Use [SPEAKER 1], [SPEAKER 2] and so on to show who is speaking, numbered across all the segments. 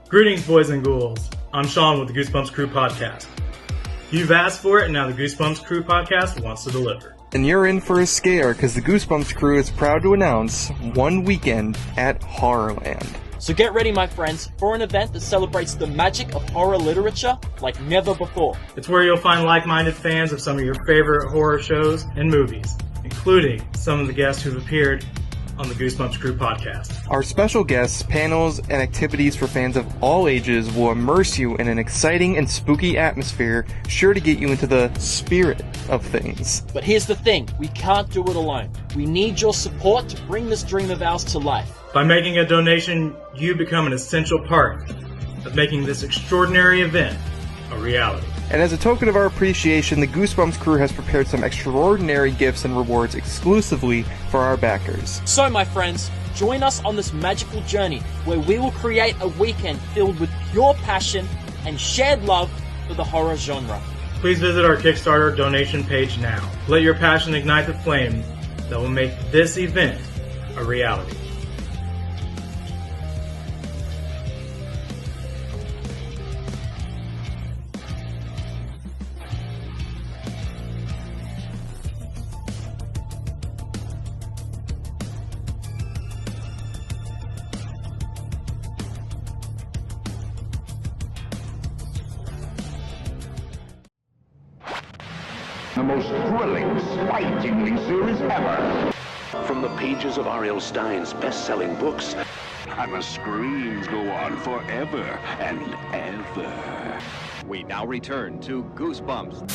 [SPEAKER 1] Greetings, boys and ghouls. I'm Sean with the Goosebumps Crew Podcast. You've asked for it, and now the Goosebumps Crew Podcast wants to deliver.
[SPEAKER 2] And you're in for a scare, because the Goosebumps Crew is proud to announce one weekend at Horrorland.
[SPEAKER 3] So get ready, my friends, for an event that celebrates the magic of horror literature like never before.
[SPEAKER 1] It's where you'll find like-minded fans of some of your favorite horror shows and movies, including some of the guests who've appeared on the Goosebumps Crew Podcast.
[SPEAKER 2] Our special guests, panels, and activities for fans of all ages will immerse you in an exciting and spooky atmosphere, sure to get you into the spirit of things.
[SPEAKER 3] But here's the thing, we can't do it alone. We need your support to bring this dream of ours to life.
[SPEAKER 1] By making a donation, you become an essential part of making this extraordinary event a reality.
[SPEAKER 2] And as a token of our appreciation, the Goosebumps Crew has prepared some extraordinary gifts and rewards exclusively for our backers.
[SPEAKER 3] So, my friends, join us on this magical journey where we will create a weekend filled with pure passion and shared love for the horror genre.
[SPEAKER 1] Please visit our Kickstarter donation page now. Let your passion ignite the flame that will make this event a reality.
[SPEAKER 4] The most thrilling, spine-tingling series ever.
[SPEAKER 5] From the pages of R.L. Stein's best-selling books,
[SPEAKER 4] And the screams go on forever and ever.
[SPEAKER 6] We now return to Goosebumps.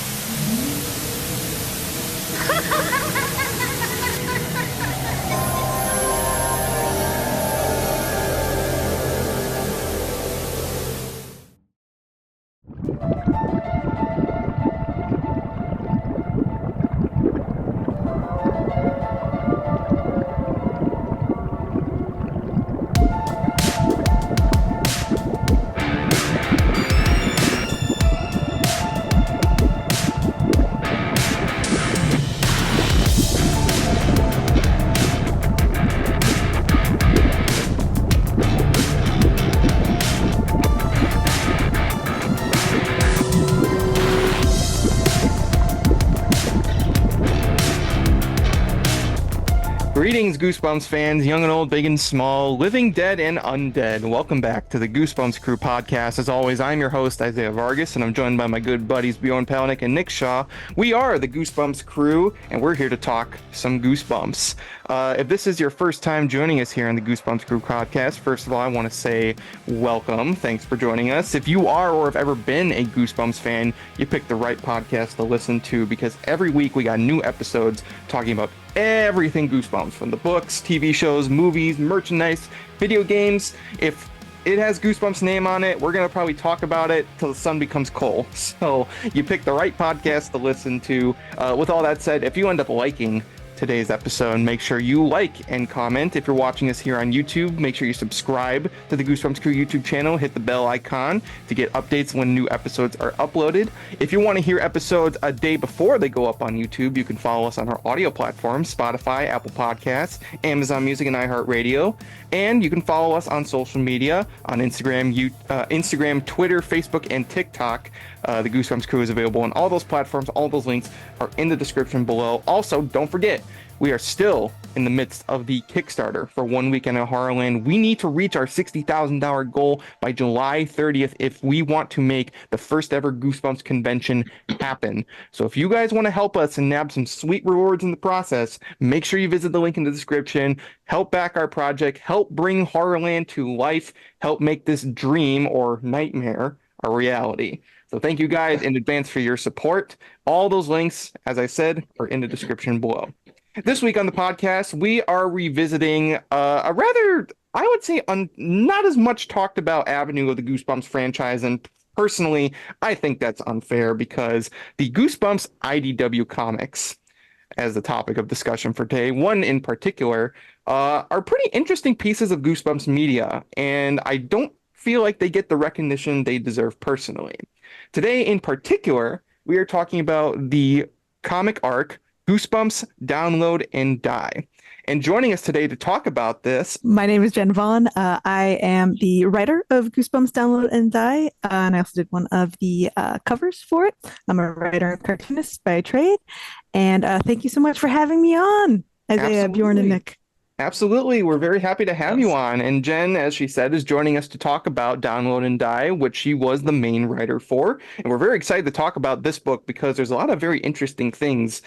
[SPEAKER 2] Greetings, Goosebumps fans, young and old, big and small, living dead and undead. Welcome back to the Goosebumps Crew Podcast. As always, I'm your host, Isaiah Vargas, and I'm joined by my good buddies Bjorn Palnick and Nick Shaw. We are the Goosebumps Crew, and we're here to talk some Goosebumps. If this is your first time joining us here on the Goosebumps Crew Podcast, first of all, I want to say welcome. Thanks for joining us. If you are or have ever been a Goosebumps fan, you picked the right podcast to listen to, because every week we got new episodes talking about everything Goosebumps, from the books, TV shows, movies, merchandise, video games. If it has Goosebumps name on it, we're going to probably talk about it till the sun becomes coal. So you picked the right podcast to listen to. With all that said, if you end up liking today's episode, make sure you like and comment. If you're watching us here on YouTube, make sure you subscribe to the Goosebumps Crew YouTube channel, hit the bell icon to get updates when new episodes are uploaded. If you want to hear episodes a day before they go up on YouTube, you can follow us on our audio platforms: Spotify, Apple Podcasts, Amazon Music, and iHeartRadio. And you can follow us on social media on Instagram, Twitter, Facebook, and TikTok. The Goosebumps Crew is available on all those platforms. All those links are in the description below. Also, don't forget, we are still in the midst of the Kickstarter for One Weekend at Horrorland. We need to reach our $60,000 goal by July 30th if we want to make the first ever Goosebumps convention happen. So if you guys want to help us and nab some sweet rewards in the process, make sure you visit the link in the description. Help back our project. Help bring Horrorland to life. Help make this dream or nightmare a reality. So thank you guys in advance for your support. All those links, as I said, are in the description below. This week on the podcast, we are revisiting a rather, I would say, not as much talked about avenue of the Goosebumps franchise. And personally, I think that's unfair, because the Goosebumps IDW comics, as the topic of discussion for today, one in particular, are pretty interesting pieces of Goosebumps media. And I don't feel like they get the recognition they deserve personally. Today, in particular, we are talking about the comic arc Goosebumps, Download, and Die. And joining us today to talk about this,
[SPEAKER 7] My name is Jen Vaughn. I am the writer of Goosebumps Download and Die, and I also did one of the covers for it. I'm a writer and cartoonist by trade, and thank you so much for having me on, Isaiah, Bjorn, and Nick.
[SPEAKER 2] absolutely, we're very happy to have you on. And Jen, as she said, is joining us to talk about Download and Die, which she was the main writer for. And we're very excited to talk about this book because there's a lot of very interesting things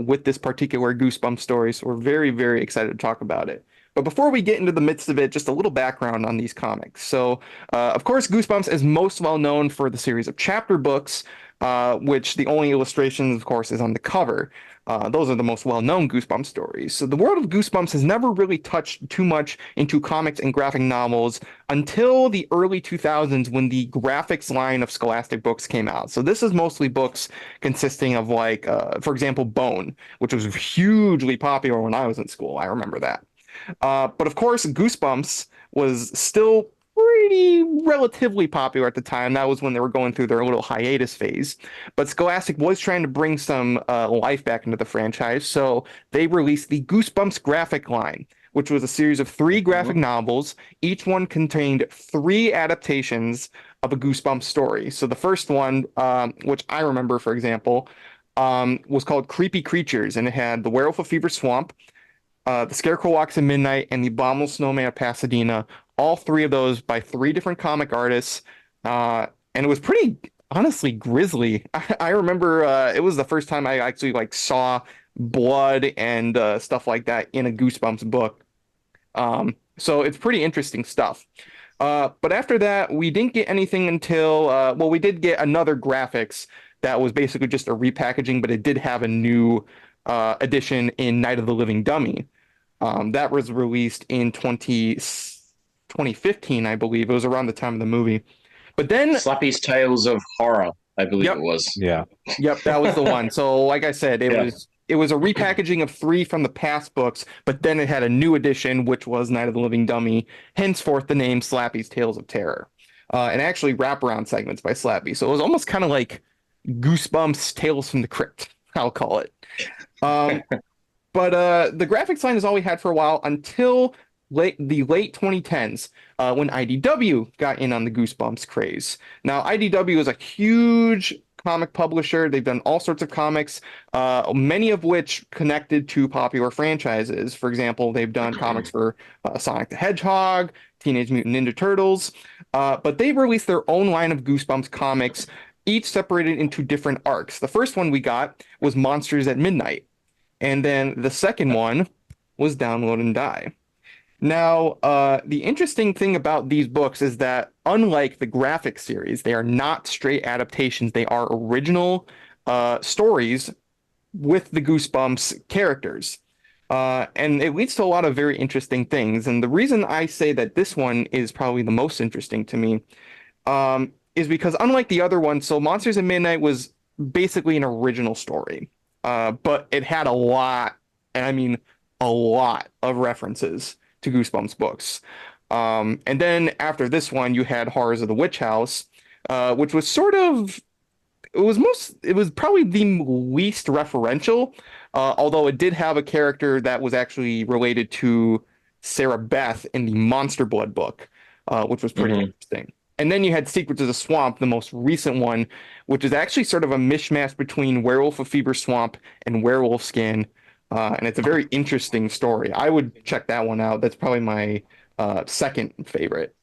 [SPEAKER 2] with this particular Goosebumps story. So we're very, very excited to talk about it. But before we get into the midst of it, just a little background on these comics. So, of course, Goosebumps is most well known for the series of chapter books, which the only illustrations, of course, is on the cover. Those are the most well-known Goosebumps stories. So the world of Goosebumps has never really touched too much into comics and graphic novels until the early 2000s when the graphics line of Scholastic books came out. So this is mostly books consisting of like, for example, Bone, which was hugely popular when I was in school. I remember that. But of course, Goosebumps was still pretty relatively popular at the time. That was when they were going through their little hiatus phase. But Scholastic was trying to bring some life back into the franchise, so they released the Goosebumps graphic line, which was a series of 3 graphic novels. Each one contained 3 adaptations of a Goosebumps story. So the first one, which I remember, for example, was called Creepy Creatures, and it had the Werewolf of Fever Swamp, the Scarecrow Walks in Midnight, and the Abominable Snowman of Pasadena. All 3 of those by 3 different comic artists, and it was pretty honestly grisly. I remember it was the first time I actually like saw blood and stuff like that in a Goosebumps book. So it's pretty interesting stuff. But after that, we didn't get anything until well, we did get another graphics that was basically just a repackaging, but it did have a new edition in Night of the Living Dummy. That was released in 2015, I believe. It was around the time of the movie. But then
[SPEAKER 8] Slappy's Tales of Horror, I believe
[SPEAKER 2] Yep.
[SPEAKER 8] it was.
[SPEAKER 9] Yeah.
[SPEAKER 2] Yep, that was the one. So like I said, it was a repackaging of 3 from the past books, but then it had a new edition, which was Night of the Living Dummy, henceforth the name Slappy's Tales of Terror. And actually wraparound segments by Slappy. So it was almost kind of like Goosebumps Tales from the Crypt, I'll call it. But the graphics line is all we had for a while until the late 2010s when IDW got in on the Goosebumps craze. Now, IDW is a huge comic publisher. They've done all sorts of comics, many of which connected to popular franchises. For example, they've done comics for Sonic the Hedgehog, Teenage Mutant Ninja Turtles, but they've released their own line of Goosebumps comics, each separated into different arcs. The first one we got was Monsters at Midnight. And then the second one was Download and Die. Now, the interesting thing about these books is that unlike the graphic series, they are not straight adaptations. They are original stories with the Goosebumps characters. And it leads to a lot of very interesting things. And the reason I say that this one is probably the most interesting to me is because unlike the other one, so Monsters at Midnight was basically an original story. But it had a lot, and I mean a lot of references to Goosebumps books. And then after this one, you had Horrors of the Witch House, which was sort of, it was probably the least referential, although it did have a character that was actually related to Sarah Beth in the Monster Blood book, which was pretty interesting. And then you had Secrets of the Swamp, the most recent one, which is actually sort of a mishmash between Werewolf of Fever Swamp and Werewolf Skin. And it's a very interesting story. I would check that one out. That's probably my second favorite.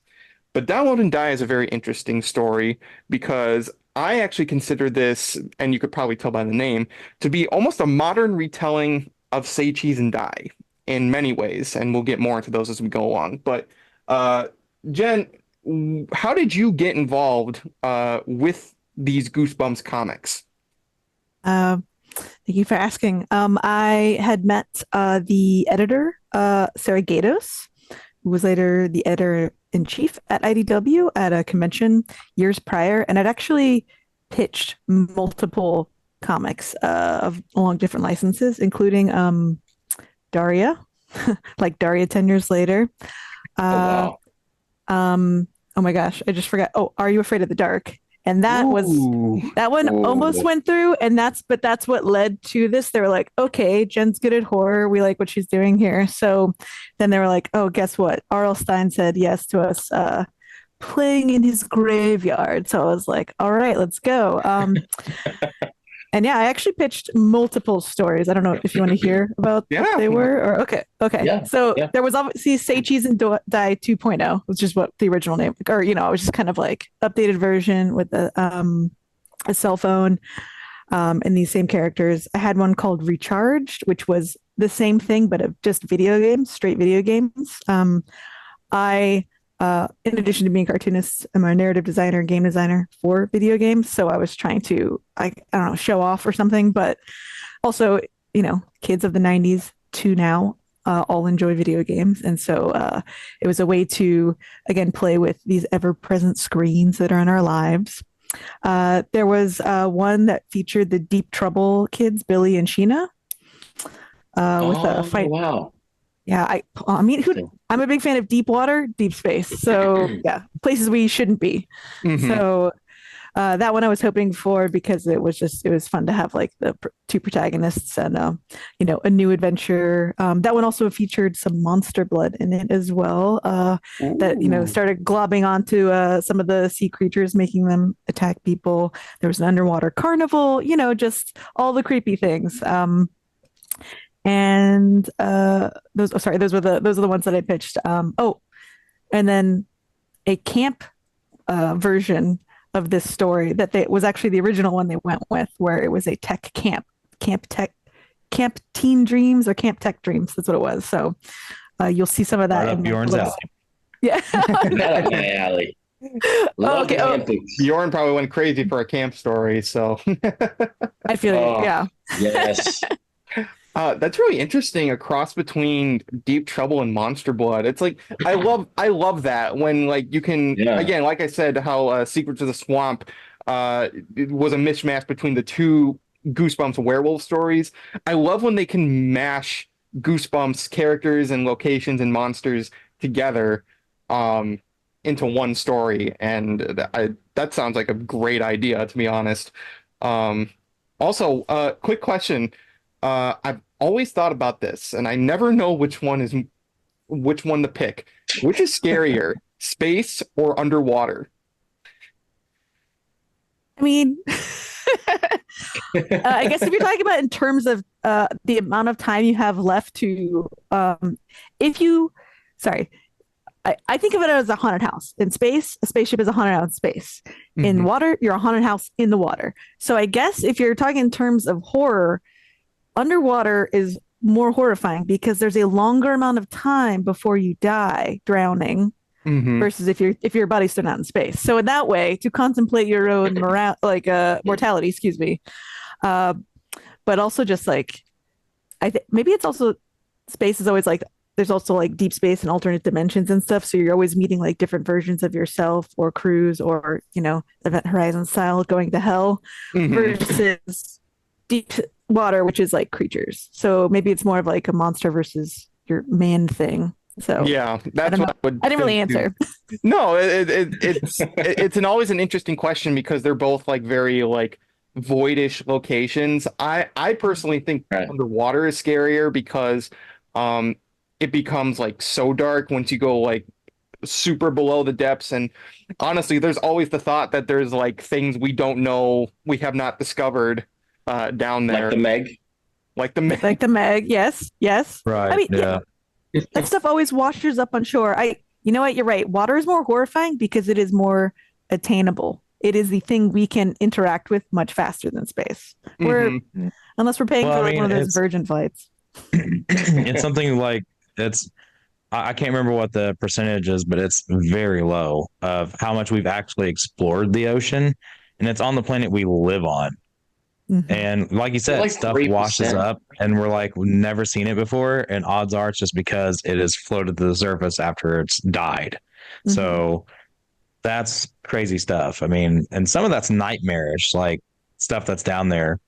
[SPEAKER 2] But Download and Die is a very interesting story because I actually consider this, and you could probably tell by the name, to be almost a modern retelling of Say Cheese and Die in many ways. And we'll get more into those as we go along. But Jen, how did you get involved with these Goosebumps comics?
[SPEAKER 7] Thank you for asking. I had met the editor, Sarah Gatos, who was later the editor-in-chief at IDW at a convention years prior, and I'd actually pitched multiple comics along different licenses, including Daria, like Daria 10 years later.
[SPEAKER 8] Oh, wow.
[SPEAKER 7] Oh my gosh, I just forgot. Oh, Are You Afraid of the Dark? And that
[SPEAKER 2] Ooh.
[SPEAKER 7] one almost went through, and that's what led to this. They were like, okay, Jen's good at horror. We like what she's doing here. So then they were like, oh, guess what? R.L. Stine said yes to us playing in his graveyard. So I was like, all right, let's go. And yeah, I actually pitched multiple stories. I don't know if you want to hear about what they were, or okay.
[SPEAKER 8] Yeah,
[SPEAKER 7] So there was obviously Say Cheese and Die 2.0, which is what the original name, or it was just kind of like updated version with a cell phone, and these same characters. I had one called Recharged, which was the same thing but of just video games, straight video games. In addition to being a cartoonist, I'm a narrative designer and game designer for video games. So I was trying to, I don't know, show off or something, but also, kids of the 90s to now all enjoy video games. And so it was a way to, again, play with these ever-present screens that are in our lives. There was one that featured the Deep Trouble kids, Billy and Sheena, with a fight.
[SPEAKER 8] Wow.
[SPEAKER 7] Yeah, I mean, I'm a big fan of deep water, deep space. So yeah, places we shouldn't be. Mm-hmm. So that one I was hoping for because it was fun to have like the two protagonists and a new adventure. That one also featured some monster blood in it as well. That started globbing onto some of the sea creatures, making them attack people. There was an underwater carnival. Just all the creepy things. And those are the ones that I pitched. And then a camp version of this story that was actually the original one they went with, where it was a tech camp teen dreams or camp tech dreams. That's what it was. So you'll see some of that.
[SPEAKER 9] Right up Bjorn's alley.
[SPEAKER 7] Yeah.
[SPEAKER 8] Right up my alley. Love camping.
[SPEAKER 2] Bjorn probably went crazy for a camp story. So
[SPEAKER 7] I feel yeah.
[SPEAKER 8] Yes.
[SPEAKER 2] That's really interesting. A cross between Deep Trouble and Monster Blood. It's like I love that when like you can again, like I said, how Secrets of the Swamp it was a mismatch between the two Goosebumps werewolf stories. I love when they can mash Goosebumps characters and locations and monsters together into one story, and that sounds like a great idea, to be honest. Also, quick question. I've always thought about this, and I never know which one to pick. Which is scarier, space or underwater?
[SPEAKER 7] I mean, I guess if you're talking about in terms of the amount of time you have left to, I think of it as a haunted house. In space, a spaceship is a haunted house in space. Mm-hmm. In water, you're a haunted house in the water. So I guess if you're talking in terms of horror, underwater is more horrifying because there's a longer amount of time before you die drowning, versus if your body's still not in space. So in that way, to contemplate your own mortality, but also just like maybe it's also space is always like there's also like deep space and alternate dimensions and stuff. So you're always meeting like different versions of yourself or crews or Event Horizon style going to hell versus deep water, which is like creatures. So maybe it's more of like a monster versus your man thing. So
[SPEAKER 2] yeah, that's what
[SPEAKER 7] I didn't really answer.
[SPEAKER 2] No, it's always an interesting question because they're both like very like voidish locations. I personally think underwater is scarier because it becomes like so dark once you go like super below the depths, and honestly there's always the thought that there's like things we don't know, we have not discovered down there, like the Meg. Yes
[SPEAKER 9] right.
[SPEAKER 7] I mean that stuff always washes up on shore. You know what, you're right, water is more horrifying because it is more attainable. It is the thing we can interact with much faster than space, unless we're paying for one of those Virgin flights.
[SPEAKER 9] It's something like I can't remember what the percentage is, but it's very low of how much we've actually explored the ocean, and it's on the planet we live on. And like you said, like stuff 3%. Washes up and we're like, we've never seen it before. And odds are it's just because it has floated to the surface after it's died. So that's crazy stuff. I mean, and some of that's nightmarish, like stuff that's down there.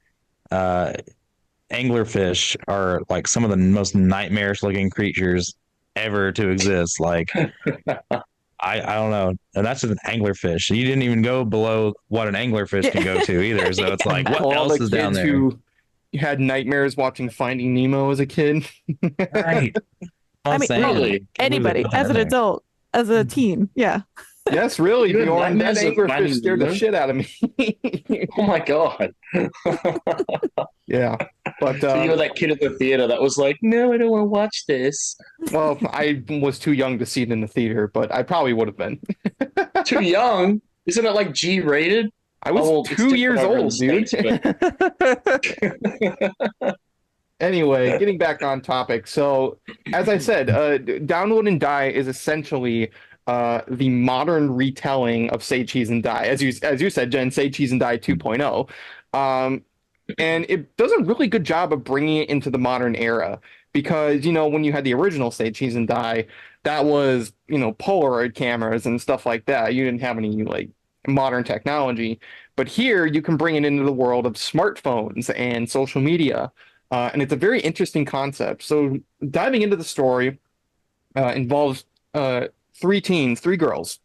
[SPEAKER 9] Anglerfish are like some of the most nightmarish looking creatures ever to exist. Like I don't know. And that's an anglerfish. You didn't even go below what an anglerfish can go to either. So it's like, what
[SPEAKER 2] All
[SPEAKER 9] else
[SPEAKER 2] the
[SPEAKER 9] is down
[SPEAKER 2] kids
[SPEAKER 9] there?
[SPEAKER 2] who had nightmares watching Finding Nemo as a kid.
[SPEAKER 9] Right.
[SPEAKER 7] I mean,
[SPEAKER 8] Really?
[SPEAKER 7] anybody, as an adult, as a teen, yeah.
[SPEAKER 2] Yes, really,
[SPEAKER 8] You had
[SPEAKER 2] Bjorn. That
[SPEAKER 8] nightmares of
[SPEAKER 2] anglerfish
[SPEAKER 8] Finding
[SPEAKER 2] scared the
[SPEAKER 8] Nemo?
[SPEAKER 2] shit out of me.
[SPEAKER 8] Oh my god.
[SPEAKER 2] Yeah, but
[SPEAKER 8] So you were that kid at the theater that was like, no, I don't want to watch this.
[SPEAKER 2] well, I was too young to see it in the theater, but I probably would have been.
[SPEAKER 8] Too young? Isn't it like G rated?
[SPEAKER 2] I was
[SPEAKER 8] Oh, it's
[SPEAKER 2] 2 years
[SPEAKER 8] different over in
[SPEAKER 2] old,
[SPEAKER 8] the
[SPEAKER 2] dude. Anyway, getting back on topic. So, as I said, Download and Die is essentially the modern retelling of Say Cheese and Die. As you said, Jen, Say Cheese and Die 2.0. And it does a really good job of bringing it into the modern era because, when you had the original Say Cheese and Die, that was, Polaroid cameras and stuff like that. You didn't have any like modern technology. But here you can bring it into the world of smartphones and social media. And it's a very interesting concept. So diving into the story involves three girls.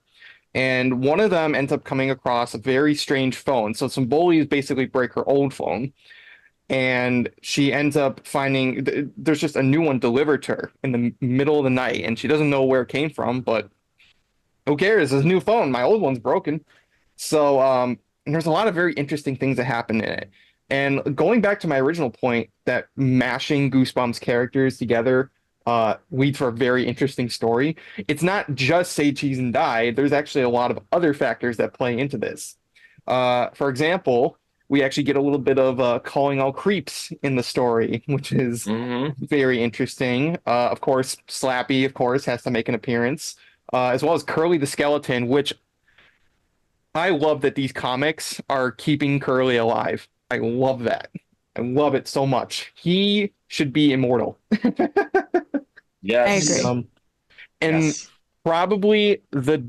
[SPEAKER 2] And one of them ends up coming across a very strange phone. So some bullies basically break her old phone. And she ends up finding there's just a new one delivered to her in the middle of the night. And she doesn't know where it came from, but who cares? It's a new phone. My old one's broken. So there's a lot of very interesting things that happen in it. And going back to my original point that mashing Goosebumps characters together leads for a very interesting story. It's not just Say Cheese and Die. There's actually a lot of other factors that play into this. For example, we actually get a little bit of calling all creeps in the story, which is very interesting. Of course, Slappy, of course, has to make an appearance, as well as Curly the Skeleton, which I love that these comics are keeping Curly alive. I love that. I love it so much. He should be immortal.
[SPEAKER 8] Yes.
[SPEAKER 7] I agree.
[SPEAKER 2] And
[SPEAKER 8] Yes.
[SPEAKER 2] probably the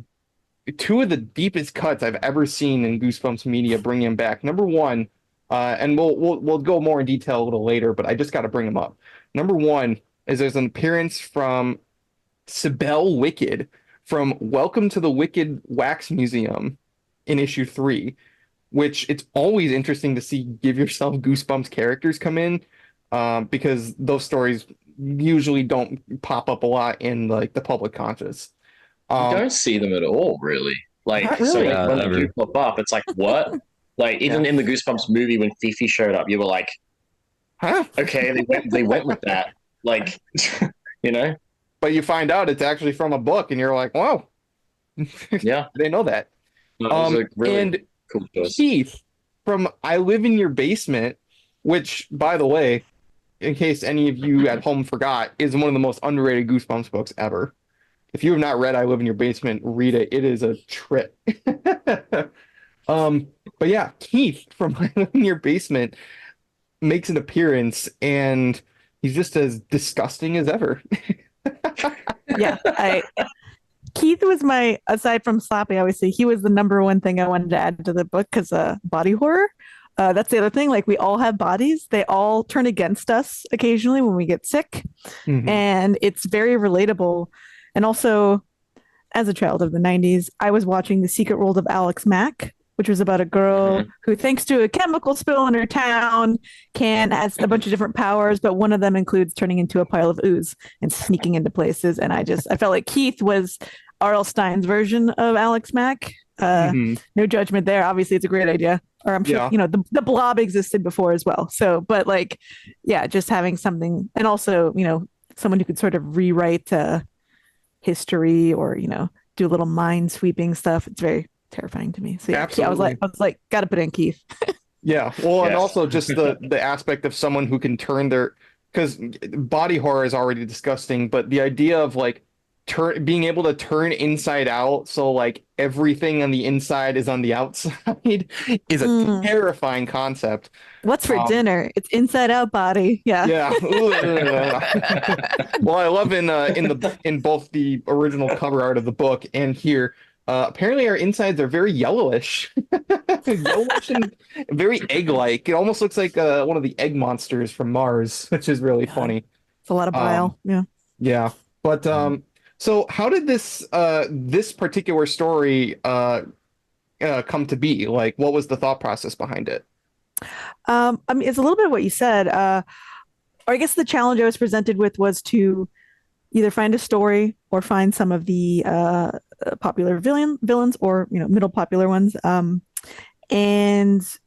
[SPEAKER 2] two of the deepest cuts I've ever seen in Goosebumps media bring him back. Number one, and we'll go more in detail a little later, but I just got to bring him up. Number one is there's an appearance from Sibel Wicked from Welcome to the Wicked Wax Museum in issue 3, which it's always interesting to see give yourself Goosebumps characters come in, because those stories usually don't pop up a lot in like the public conscious.
[SPEAKER 8] You don't see them at all, really. Like,
[SPEAKER 2] Not really.
[SPEAKER 8] so
[SPEAKER 9] Yeah,
[SPEAKER 8] when they
[SPEAKER 9] never.
[SPEAKER 8] do pop up, it's like, what? Like, even in the Goosebumps movie, when Fifi showed up, you were like,
[SPEAKER 2] Huh?
[SPEAKER 8] okay, they went with that. Like, you know?
[SPEAKER 2] But you find out it's actually from a book, and you're like, "Whoa,
[SPEAKER 8] Yeah.
[SPEAKER 2] they know that."
[SPEAKER 8] No, it was a really
[SPEAKER 2] And
[SPEAKER 8] cool choice.
[SPEAKER 2] Keith from I Live in Your Basement, which, by the way, in case any of you at home forgot, is one of the most underrated Goosebumps books ever. If you have not read I Live in Your Basement, read it. It is a trip. But yeah, Keith from I Live in Your Basement makes an appearance, and he's just as disgusting as ever.
[SPEAKER 7] Yeah, Keith was aside from Slappy, obviously, he was the number one thing I wanted to add to the book because body horror. That's the other thing. Like, we all have bodies. They all turn against us occasionally when we get sick.
[SPEAKER 2] Mhm.
[SPEAKER 7] And it's very relatable. And also, as a child of the 90s, I was watching The Secret World of Alex Mack, which was about a girl who, thanks to a chemical spill in her town, has a bunch of different powers, but one of them includes turning into a pile of ooze and sneaking into places. And I felt like Keith was R.L. Stein's version of Alex Mack. No judgment there. Obviously, it's a great idea. Or I'm sure,
[SPEAKER 2] Yeah.
[SPEAKER 7] the Blob existed before as well. So, but like, yeah, just having something, and also, someone who could sort of rewrite history or, do a little mind sweeping stuff. It's very terrifying to me. So yeah, I was like, got to put in Keith.
[SPEAKER 2] Yeah, well, and
[SPEAKER 8] Yes.
[SPEAKER 2] also just the aspect of someone who can turn because body horror is already disgusting, but the idea of like being able to turn inside out, so like everything on the inside is on the outside, is a terrifying concept.
[SPEAKER 7] What's for dinner? It's inside out body. Yeah.
[SPEAKER 2] Yeah. Well, I love in both the original cover art of the book and here. Apparently our insides are very yellowish. Yellowish and very egg-like. It almost looks like one of the egg monsters from Mars, which is really funny.
[SPEAKER 7] It's a lot of bile. Yeah.
[SPEAKER 2] Yeah. But So how did this particular story come to be? Like, what was the thought process behind it?
[SPEAKER 7] I mean, it's a little bit what you said. Or I guess the challenge I was presented with was to either find a story or find some of the popular villains or middle popular ones, and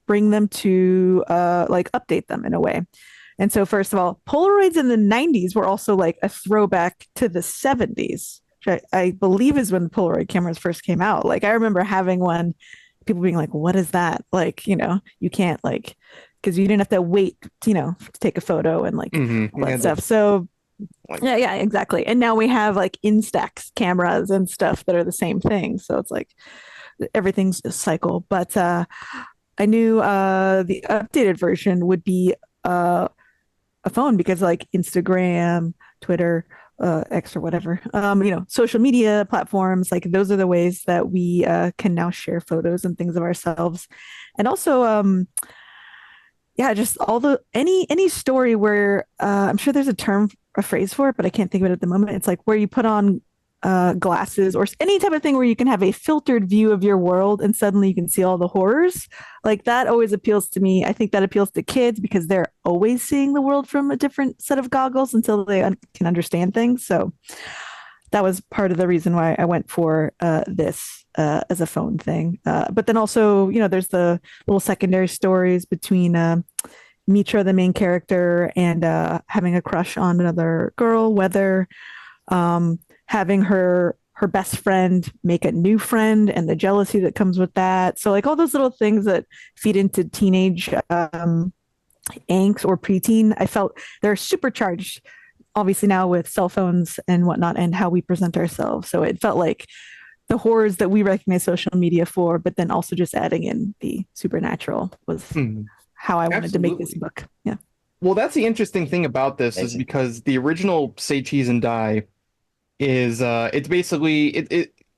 [SPEAKER 7] bring them to like update them in a way. And so, first of all, Polaroids in the 90s were also like a throwback to the 70s, which I believe is when the Polaroid cameras first came out. Like, I remember having one, people being like, what is that? Like, you can't like, because you didn't have to wait, to take a photo and like all that stuff. So, yeah, exactly. And now we have like Instax cameras and stuff that are the same thing. So it's like everything's a cycle. But I knew the updated version would be a phone because like Instagram, Twitter, X or whatever, social media platforms, like those are the ways that we can now share photos and things of ourselves. And also, just any story where I'm sure there's a phrase for it, but I can't think of it at the moment. It's like where you put on glasses or any type of thing where you can have a filtered view of your world and suddenly you can see all the horrors. Like that always appeals to me. I think that appeals to kids because they're always seeing the world from a different set of goggles until they can understand things. So that was part of the reason why I went for this as a phone thing. But then also, there's the little secondary stories between Mitra, the main character, and having a crush on another girl, whether having her best friend make a new friend and the jealousy that comes with that. So like all those little things that feed into teenage angst or preteen, I felt they're supercharged obviously now with cell phones and whatnot and how we present ourselves. So it felt like the horrors that we recognize social media for, but then also just adding in the supernatural was how I wanted to make this book. Yeah.
[SPEAKER 2] Well, that's the interesting thing about this is because the original Say Cheese and Die is it's basically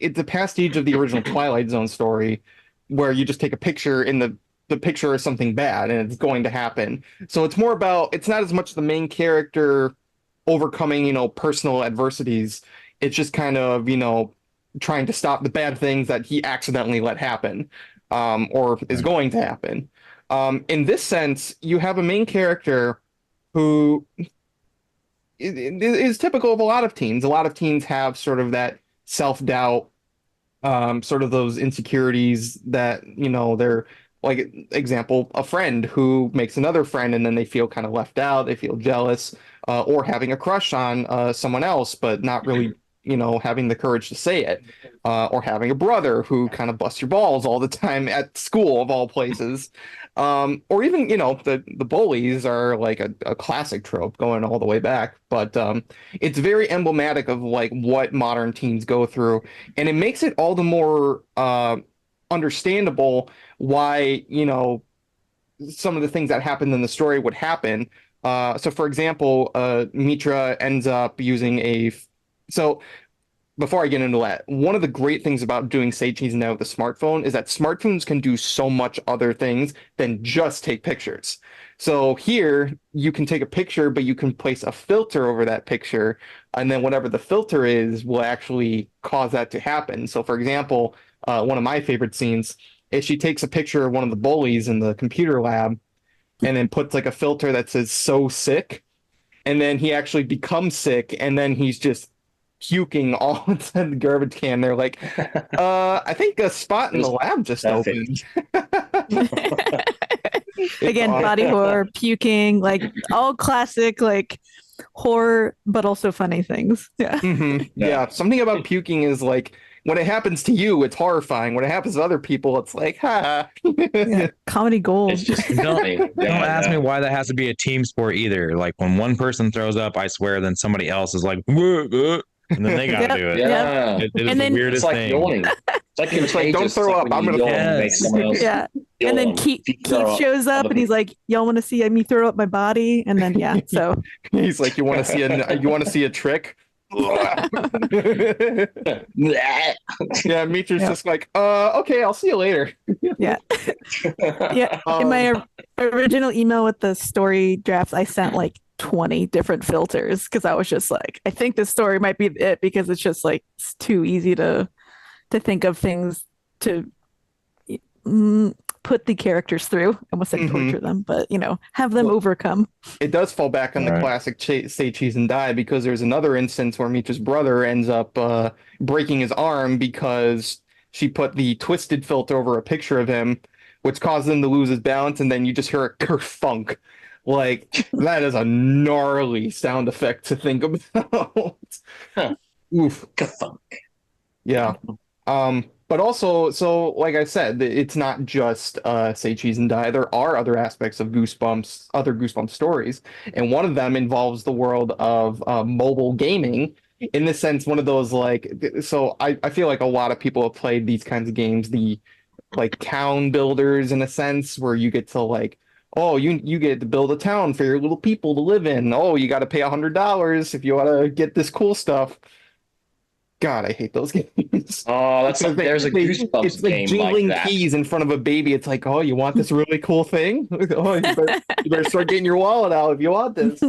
[SPEAKER 2] it's a pastiche of the original Twilight Zone story where you just take a picture and the picture is something bad and it's going to happen. So it's more about, it's not as much the main character overcoming, personal adversities. It's just kind of, trying to stop the bad things that he accidentally let happen or is going to happen. In this sense, you have a main character who is typical of a lot of teens. A lot of teens have sort of that self-doubt, sort of those insecurities that, they're like, example, a friend who makes another friend and then they feel kind of left out, they feel jealous, or having a crush on someone else, but not really, having the courage to say it, or having a brother who kind of busts your balls all the time at school of all places. Or even, the bullies are like a classic trope going all the way back, but it's very emblematic of like what modern teens go through. And it makes it all the more understandable why, some of the things that happened in the story would happen. So for example, Mitra ends up using so before I get into that, one of the great things about doing Say Cheese now with a smartphone is that smartphones can do so much other things than just take pictures. So here you can take a picture, but you can place a filter over that picture, and then whatever the filter is will actually cause that to happen. So for example, one of my favorite scenes is she takes a picture of one of the bullies in the computer lab and then puts like a filter that says "so sick," and then he actually becomes sick, and then he's just puking all inside the garbage can. They're like, I think a spot in the lab just opened.
[SPEAKER 7] Again, body horror, puking, like all classic like horror, but also funny things. Yeah.
[SPEAKER 2] Yeah. Something about puking is like, when it happens to you, it's horrifying. When it happens to other people, it's like, ha.
[SPEAKER 7] Comedy gold.
[SPEAKER 8] It's just
[SPEAKER 9] don't ask me why that has to be a team sport either. Like when one person throws up, I swear, then somebody else is like, and then they gotta do it.
[SPEAKER 8] Yeah.
[SPEAKER 9] It is the weirdest thing.
[SPEAKER 8] Yawning. It's like
[SPEAKER 2] don't throw up. I'm gonna
[SPEAKER 8] make someone else.
[SPEAKER 7] Yeah. And then Keith shows up and he's like, "Y'all want to see me throw up my body?" And then so
[SPEAKER 2] he's like, "You want to see a trick?" Yeah, Mitra's just like, okay, I'll see you later.
[SPEAKER 7] Yeah. In my original email with the story drafts, I sent like 20 different filters because I was just like, I think this story might be it because it's just like it's too easy to think of things to put the characters through. I almost said torture them, but have them overcome.
[SPEAKER 2] It does fall back on the classic say cheese and die, because there's another instance where Mitra's brother ends up breaking his arm because she put the twisted filter over a picture of him, which caused him to lose his balance, and then you just hear a kerfunk. Like, that is a gnarly sound effect to think about. Oof.
[SPEAKER 8] Kerfunk.
[SPEAKER 2] Yeah. But also, so like I said, it's not just Say Cheese and Die. There are other aspects of Goosebumps, other Goosebumps stories, and one of them involves the world of mobile gaming. In the sense, one of those so I feel like a lot of people have played these kinds of games, the like town builders in a sense, where you get to oh, you get to build a town for your little people to live in. Oh, you got to pay $100 if you want to get this cool stuff. God, I hate those games.
[SPEAKER 8] Oh, there's a Goosebumps
[SPEAKER 2] it's like
[SPEAKER 8] game
[SPEAKER 2] jingling
[SPEAKER 8] like that.
[SPEAKER 2] keys in front of a baby. It's like, oh, you want this really cool thing? Oh, you better start getting your wallet out if you want this.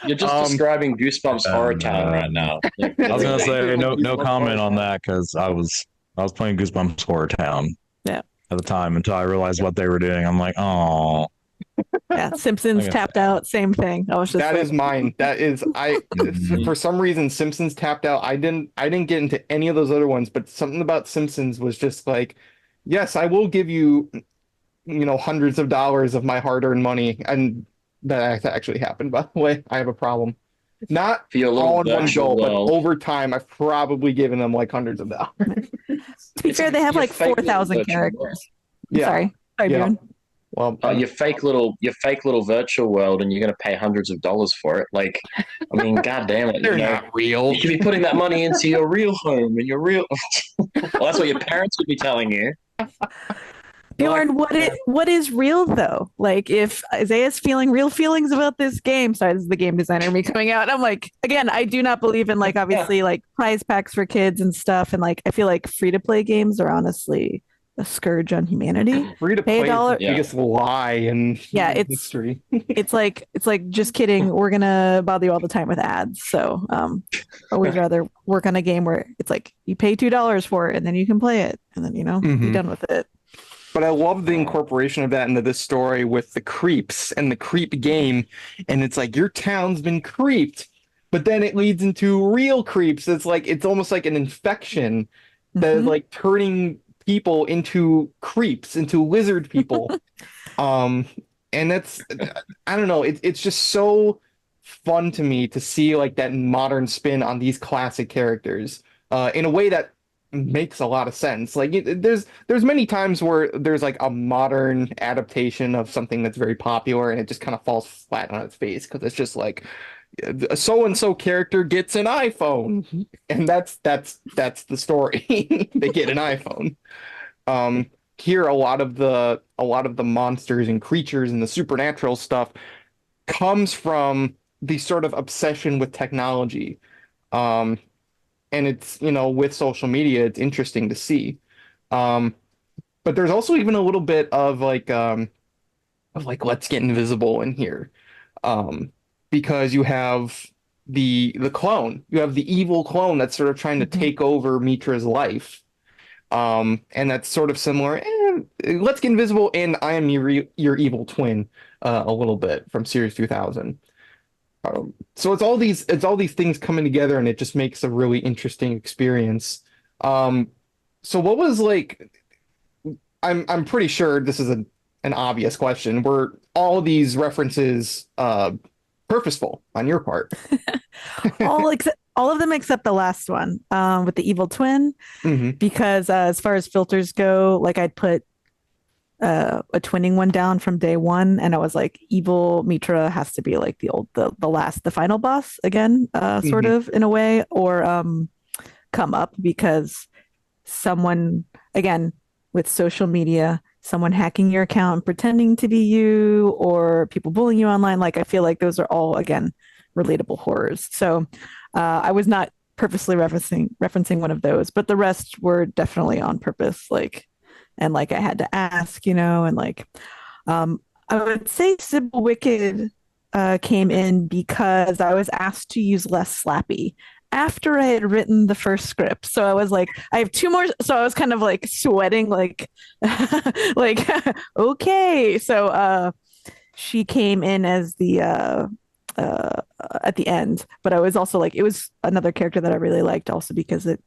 [SPEAKER 8] You're just describing Goosebumps Horror Town right now.
[SPEAKER 9] I was gonna say no comment on that because I was playing Goosebumps Horror Town.
[SPEAKER 7] Yeah.
[SPEAKER 9] At the time until I realized what they were doing. I'm like, oh.
[SPEAKER 7] Yeah, Simpsons Tapped Out, same thing. I was just
[SPEAKER 2] that is mine. That is for some reason Simpsons Tapped Out. I didn't get into any of those other ones, but something about Simpsons was just like, yes, I will give you, hundreds of dollars of my hard-earned money, and that actually happened. By the way, I have a problem. Not all in one go, but over time, I've probably given them like hundreds of dollars.
[SPEAKER 7] To be fair, they have like 4,000 characters.
[SPEAKER 2] Yeah.
[SPEAKER 7] Sorry, Bjorn.
[SPEAKER 2] Well,
[SPEAKER 8] your fake little virtual world, and you're going to pay hundreds of dollars for it. Like, I mean, God damn it,
[SPEAKER 2] they're not real.
[SPEAKER 8] You should be putting that money into your real home and your real. Well, that's what your parents would be telling you.
[SPEAKER 7] Bjorn, what is real though? Like, if Isaiah's feeling real feelings about this game, sorry, this is the game designer me coming out. I'm like, again, I do not believe in obviously prize packs for kids and stuff, and I feel like free to play games are honestly a scourge on humanity.
[SPEAKER 2] Free to play is the biggest lie in history. it's like just kidding. We're gonna bother you all the time with ads. So always rather work on a game where it's like you pay $2 for it and then you can play it and then be done with it. But I love the incorporation of that into this story with the creeps and the creep game. And it's like your town's been creeped, but then it leads into real creeps. It's almost like an infection that is turning people into creeps, into lizard people. And that's, I don't know, it's just so fun to me to see that modern spin on these classic characters in a way that makes a lot of sense. There's many times where there's a modern adaptation of something that's very popular and it just kind of falls flat on its face because it's just a so-and-so character gets an iPhone, and that's the story. They get an iPhone. Here, a lot of the monsters and creatures and the supernatural stuff comes from the sort of obsession with technology. And it's, with social media, it's interesting to see. But there's also even a little bit of let's get invisible in here. Because you have the clone, you have the evil clone that's sort of trying to take over Mitra's life. And that's sort of similar. Let's get invisible, and I am your evil twin, a little bit from Series 2000. So it's all these things coming together, and it just makes a really interesting experience. So what was I'm pretty sure this is an obvious question. Were all these references purposeful on your part?
[SPEAKER 7] all of them except the last one with the evil twin, because as far as filters go, I'd put a twinning one down from day one, and I was like, evil Mitra has to be the final boss again, sort of in a way, or come up, because someone, again, with social media, someone hacking your account and pretending to be you, or people bullying you online, I feel like those are all, again, relatable horrors. So I was not purposely referencing one of those, but the rest were definitely on purpose. And I had to ask, and I would say Sybil Wicked came in because I was asked to use less slappy after I had written the first script. So I was like, I have two more. So I was kind of like sweating, like, like, okay. So she came in as the at the end, but I was also like, it was another character that I really liked, also because it,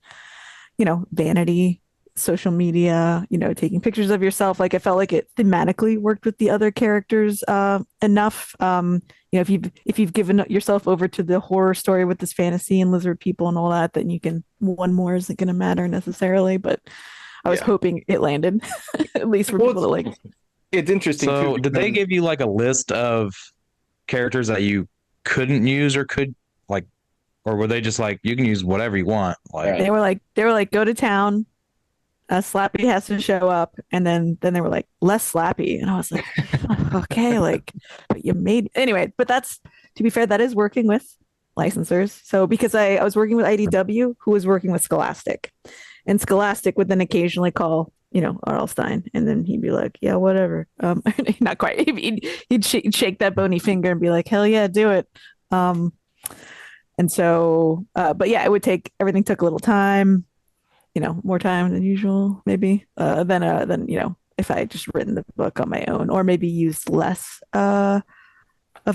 [SPEAKER 7] vanity, social media, taking pictures of yourself. Like, I felt like it thematically worked with the other characters enough. If you've given yourself over to the horror story with this fantasy and lizard people and all that, then you can, one more isn't going to matter necessarily. But I was hoping it landed, at least for people to like.
[SPEAKER 2] It's interesting.
[SPEAKER 9] So,
[SPEAKER 2] too,
[SPEAKER 9] did they give you like a list of characters that you couldn't use or could like, or were they just like, you can use whatever you want? Like
[SPEAKER 7] they were like, go to town. Slappy has to show up, and then they were like, less Slappy, and I was like, okay, like, but you made anyway. But that's, to be fair, that is working with licensors. So because I was working with IDW, who was working with Scholastic, and Scholastic would then occasionally call R.L. Stine, and then he'd be like, yeah, whatever. Not quite. He'd shake that bony finger and be like, hell yeah, do it. And so, but yeah, everything took a little time. More time than usual, maybe. Than if I had just written the book on my own, or maybe used less of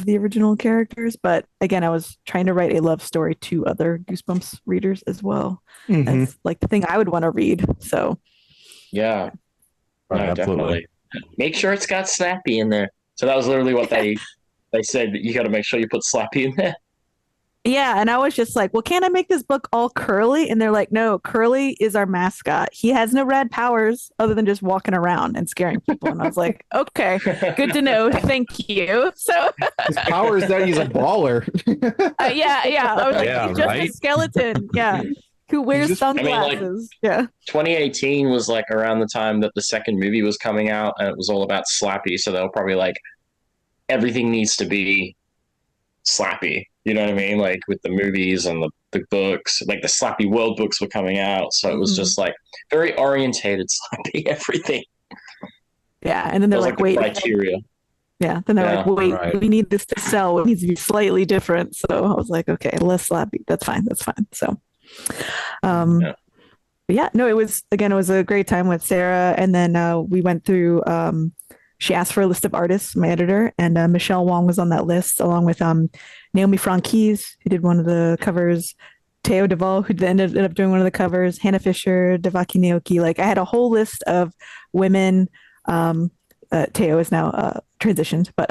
[SPEAKER 7] the original characters. But again, I was trying to write a love story to other Goosebumps readers as well. That's like the thing I would want to read. So
[SPEAKER 8] yeah,
[SPEAKER 9] Right,
[SPEAKER 8] no,
[SPEAKER 9] absolutely.
[SPEAKER 8] definitely. Make sure it's got Slappy in there. So that was literally what they said, that you got to make sure you put Slappy in there.
[SPEAKER 7] yeah, and I was just like, well, can't I make this book all Curly? And they're like, no, Curly is our mascot. He has no rad powers other than just walking around and scaring people. And I was like, okay, good to know. Thank you. So
[SPEAKER 2] his power is that he's a baller.
[SPEAKER 7] yeah. I was like,
[SPEAKER 9] Yeah,
[SPEAKER 7] he's just
[SPEAKER 9] right?
[SPEAKER 7] a skeleton. Yeah. Who wears sunglasses. Yeah.
[SPEAKER 8] 2018 was like around the time that the second movie was coming out, and it was all about Slappy. So they were probably like, everything needs to be Slappy. You know what I mean? Like with the movies and the books, like the Slappy World books were coming out. So it was just like very orientated Slappy, everything.
[SPEAKER 7] Yeah. And then they're like, wait.
[SPEAKER 8] Criteria.
[SPEAKER 7] Yeah. Then they're like, wait,
[SPEAKER 9] right.
[SPEAKER 7] we need this to sell. It needs to be slightly different. So I was like, okay, less Slappy. That's fine. So, but yeah, no, it was a great time with Sarah. And then we went through, she asked for a list of artists, my editor, and Michelle Wong was on that list, along with Naomi Franquise, who did one of the covers, Teo Duvall, who ended up doing one of the covers, Hannah Fisher, Devaki Naoki. Like, I had a whole list of women. Teo is now transitioned, but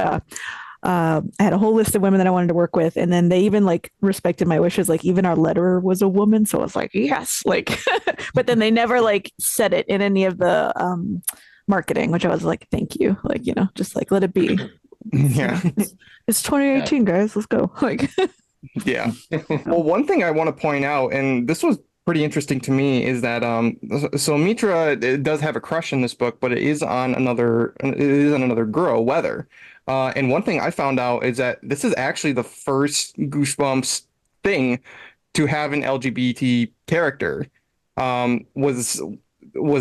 [SPEAKER 7] I had a whole list of women that I wanted to work with, and then they even like respected my wishes. Like, even our letterer was a woman, so I was like, yes, like. But then they never like said it in any of the marketing, which I was like, thank you, like, just like let it be.
[SPEAKER 2] Yeah,
[SPEAKER 7] it's 2018, guys, let's go. Like,
[SPEAKER 2] yeah. Well, one thing I want to point out, and this was pretty interesting to me, is that so Mitra does have a crush in this book, but it is on another girl, Weather. And one thing I found out is that this is actually the first Goosebumps thing to have an LGBT character. Was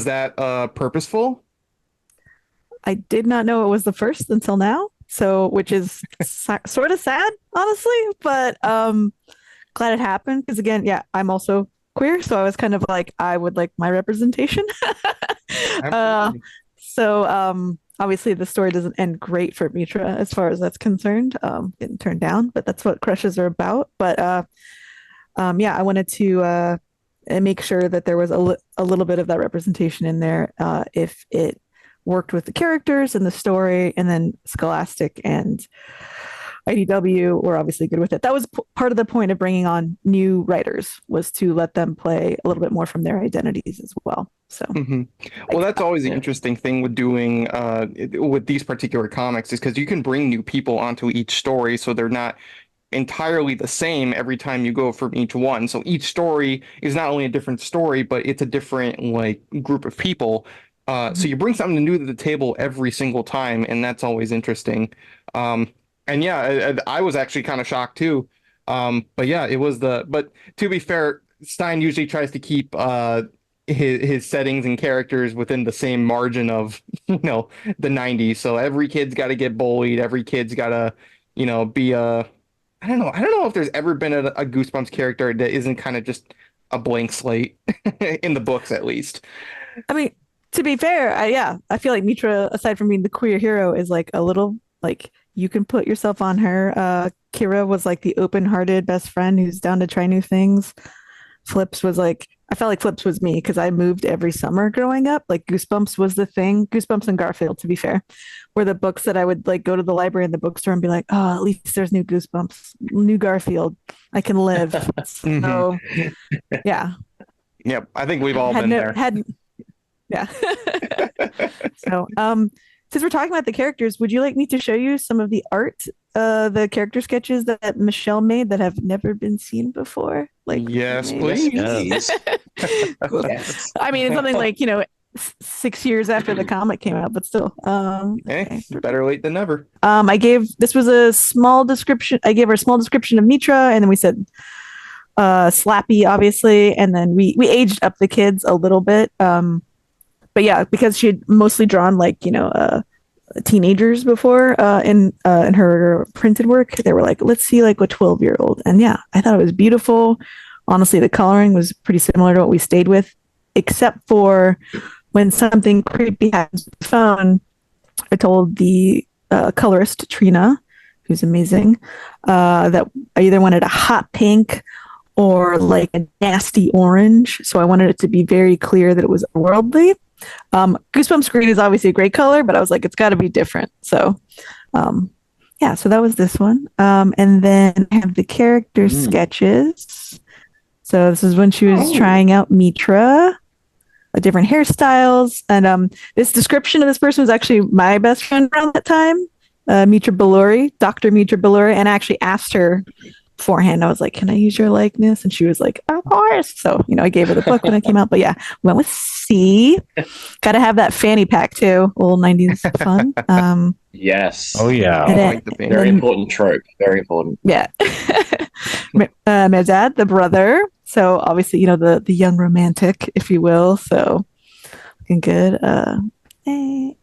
[SPEAKER 2] that purposeful?
[SPEAKER 7] I did not know it was the first until now. So, which is sort of sad, honestly, but glad it happened. Because again, yeah, I'm also queer, so I was kind of like, I would like my representation. So obviously the story doesn't end great for Mitra as far as that's concerned. Getting turned down, but that's what crushes are about. But yeah, I wanted to make sure that there was a little bit of that representation in there, if it worked with the characters and the story. And then Scholastic and IDW were obviously good with it. That was part of the point of bringing on new writers, was to let them play a little bit more from their identities as well. So,
[SPEAKER 2] well, that's always the interesting thing with doing with these particular comics, is because you can bring new people onto each story, so they're not entirely the same every time you go from each one. So each story is not only a different story, but it's a different like group of people. So you bring something new to the table every single time, and that's always interesting. And yeah, I was actually kind of shocked too. But yeah, but to be fair, Stein usually tries to keep his settings and characters within the same margin of, the 90s. So every kid's got to get bullied. Every kid's got to, be a I don't know. I don't know if there's ever been a Goosebumps character that isn't kind of just a blank slate in the books, at least.
[SPEAKER 7] I mean, to be fair, I feel like Mitra, aside from being the queer hero, is like a little like you can put yourself on her. Kira was like the open-hearted best friend who's down to try new things. Flips was like I felt like Flips was me because I moved every summer growing up. Like Goosebumps was the thing. Goosebumps and Garfield, to be fair, were the books that I would like go to the library and the bookstore and be like, oh, at least there's new Goosebumps, new Garfield. I can live. So yeah.
[SPEAKER 2] Yep. I think we've all been there.
[SPEAKER 7] Yeah. So since we're talking about the characters, would you like me to show you some of the art, the character sketches that Michelle made that have never been seen before? Like,
[SPEAKER 2] yes, please.
[SPEAKER 8] Yes.
[SPEAKER 7] Cool.
[SPEAKER 8] Yes.
[SPEAKER 7] I mean, it's something like 6 years after the comic came out, but still.
[SPEAKER 2] Okay. Better late than never.
[SPEAKER 7] I gave her a small description of Mitra, and then we said Slappy, obviously, and then we aged up the kids a little bit. But yeah, because she had mostly drawn teenagers before in her printed work, they were like, let's see like a 12-year-old. And yeah, I thought it was beautiful. Honestly, the coloring was pretty similar to what we stayed with, except for when something creepy happens with the phone. I told the colorist Trina, who's amazing, that I either wanted a hot pink or like a nasty orange. So I wanted it to be very clear that it was worldly. Goosebumps green is obviously a great color, but I was like, it's got to be different. So, yeah, so that was this one. And then I have the character sketches. So this is when she was trying out Mitra, different hairstyles. And this description of this person was actually my best friend around that time, Mitra Belluri, Dr. Mitra Belluri. And I actually asked her beforehand, I was like, can I use your likeness? And she was like, of course. So, I gave her the book when it came out. But yeah, went with C. Got to have that fanny pack too. Old 90s fun.
[SPEAKER 8] Yes.
[SPEAKER 9] Oh, yeah.
[SPEAKER 8] Very important trope. Very important.
[SPEAKER 7] Yeah. Medad, the brother. So obviously, the young romantic, if you will. So looking good. And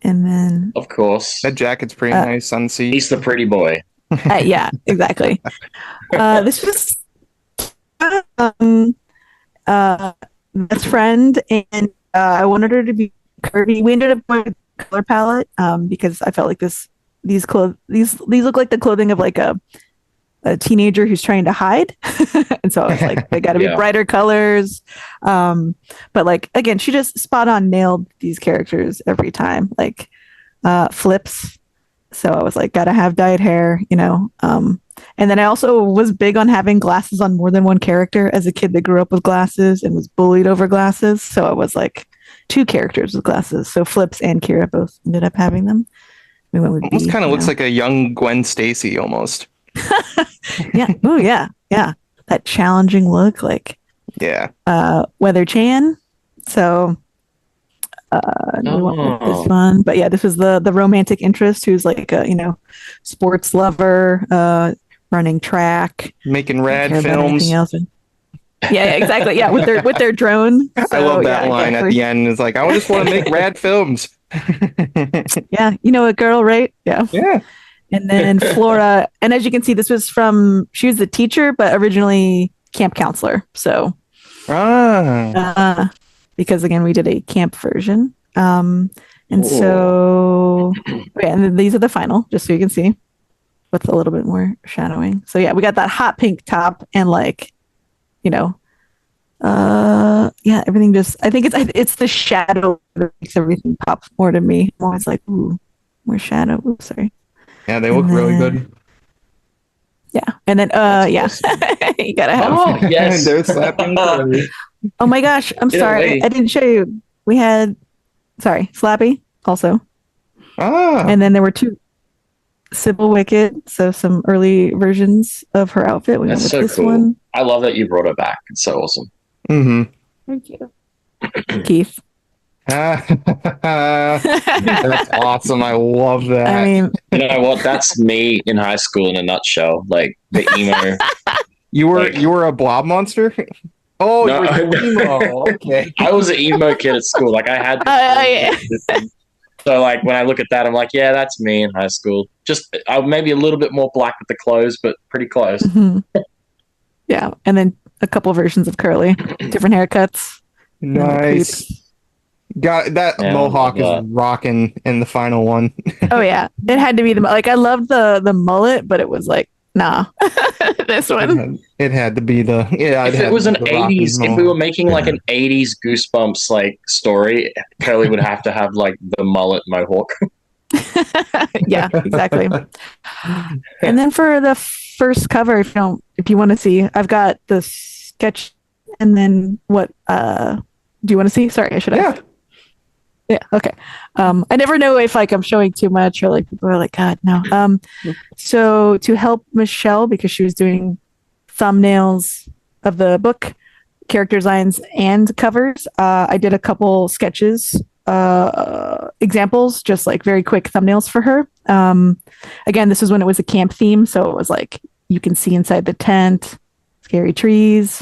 [SPEAKER 7] then.
[SPEAKER 8] Of course.
[SPEAKER 2] That jacket's pretty nice on C.
[SPEAKER 8] He's the pretty boy.
[SPEAKER 7] Yeah, exactly. This was best friend, and I wanted her to be curvy. We ended up going with color palette because I felt like these look like the clothing of like a teenager who's trying to hide, and so I was like, they got to be brighter colors. But like again, she just spot on nailed these characters every time. Like Flips. So I was like, gotta have dyed hair, and then I also was big on having glasses on more than one character as a kid that grew up with glasses and was bullied over glasses. So I was like 2 characters with glasses. So Flips and Kira both ended up having them. We went with
[SPEAKER 2] almost kind of looks like a young Gwen Stacy almost.
[SPEAKER 7] Yeah. Oh yeah. Yeah. That challenging look, like Weather Chan. So we went with this one, but yeah, this was the romantic interest who's like a sports lover, running track,
[SPEAKER 2] making rad films.
[SPEAKER 7] Yeah, exactly. Yeah, with their drone. So,
[SPEAKER 2] I love that line at the end. It's like, I just want to make rad films.
[SPEAKER 7] Yeah, a girl, right? Yeah.
[SPEAKER 2] Yeah.
[SPEAKER 7] And then Flora, and as you can see, this was she was the teacher, but originally camp counselor. So. Because again, we did a camp version. And so, and then these are the final, just so you can see with a little bit more shadowing. So yeah, we got that hot pink top and like, everything just, I think it's the shadow that makes everything pop more to me. I'm always like, ooh, more shadow. Ooh, sorry.
[SPEAKER 2] Yeah, they look really good.
[SPEAKER 7] Yeah. And then, awesome. You gotta have.
[SPEAKER 8] Oh, yes.
[SPEAKER 2] They're slapping.
[SPEAKER 7] Oh my gosh, I'm sorry. I didn't show you. We had, Slappy also. And then there were 2 Sybil Wicked, so some early versions of her outfit. We went with this one.
[SPEAKER 8] I love that you brought it back. It's so awesome.
[SPEAKER 2] Mm-hmm.
[SPEAKER 7] Thank you. Keith.
[SPEAKER 2] That's awesome. I love that.
[SPEAKER 7] I mean,
[SPEAKER 8] you know what? That's me in high school in a nutshell. Like the emo.
[SPEAKER 2] You were a blob monster? Oh, no, you were emo. Okay.
[SPEAKER 8] I was an emo kid at school. Like I had. So like when I look at that, I'm like, yeah, that's me in high school. Just maybe a little bit more black with the clothes, but pretty close.
[SPEAKER 7] Mhm. Yeah, and then a couple versions of Curly, different haircuts.
[SPEAKER 2] Nice. Got that mohawk is rocking in the final one.
[SPEAKER 7] Oh yeah, it had to be I loved the mullet, but it was like nah, this one.
[SPEAKER 2] It had to be the
[SPEAKER 8] If it was an '80s, if we were making like an '80s Goosebumps like story, Curly would have to have like the mullet mohawk.
[SPEAKER 7] Yeah, exactly. And then for the first cover, if you want to see, I've got the sketch, and then what? Do you want to see? Sorry, I should have. Yeah. Okay. I never know if I'm showing too much or like people are like, God, no. So to help Michelle, because she was doing thumbnails of the book, character designs, and covers, I did a couple sketches, examples, just like very quick thumbnails for her. Again, this was when it was a camp theme, so it was like you can see inside the tent, scary trees.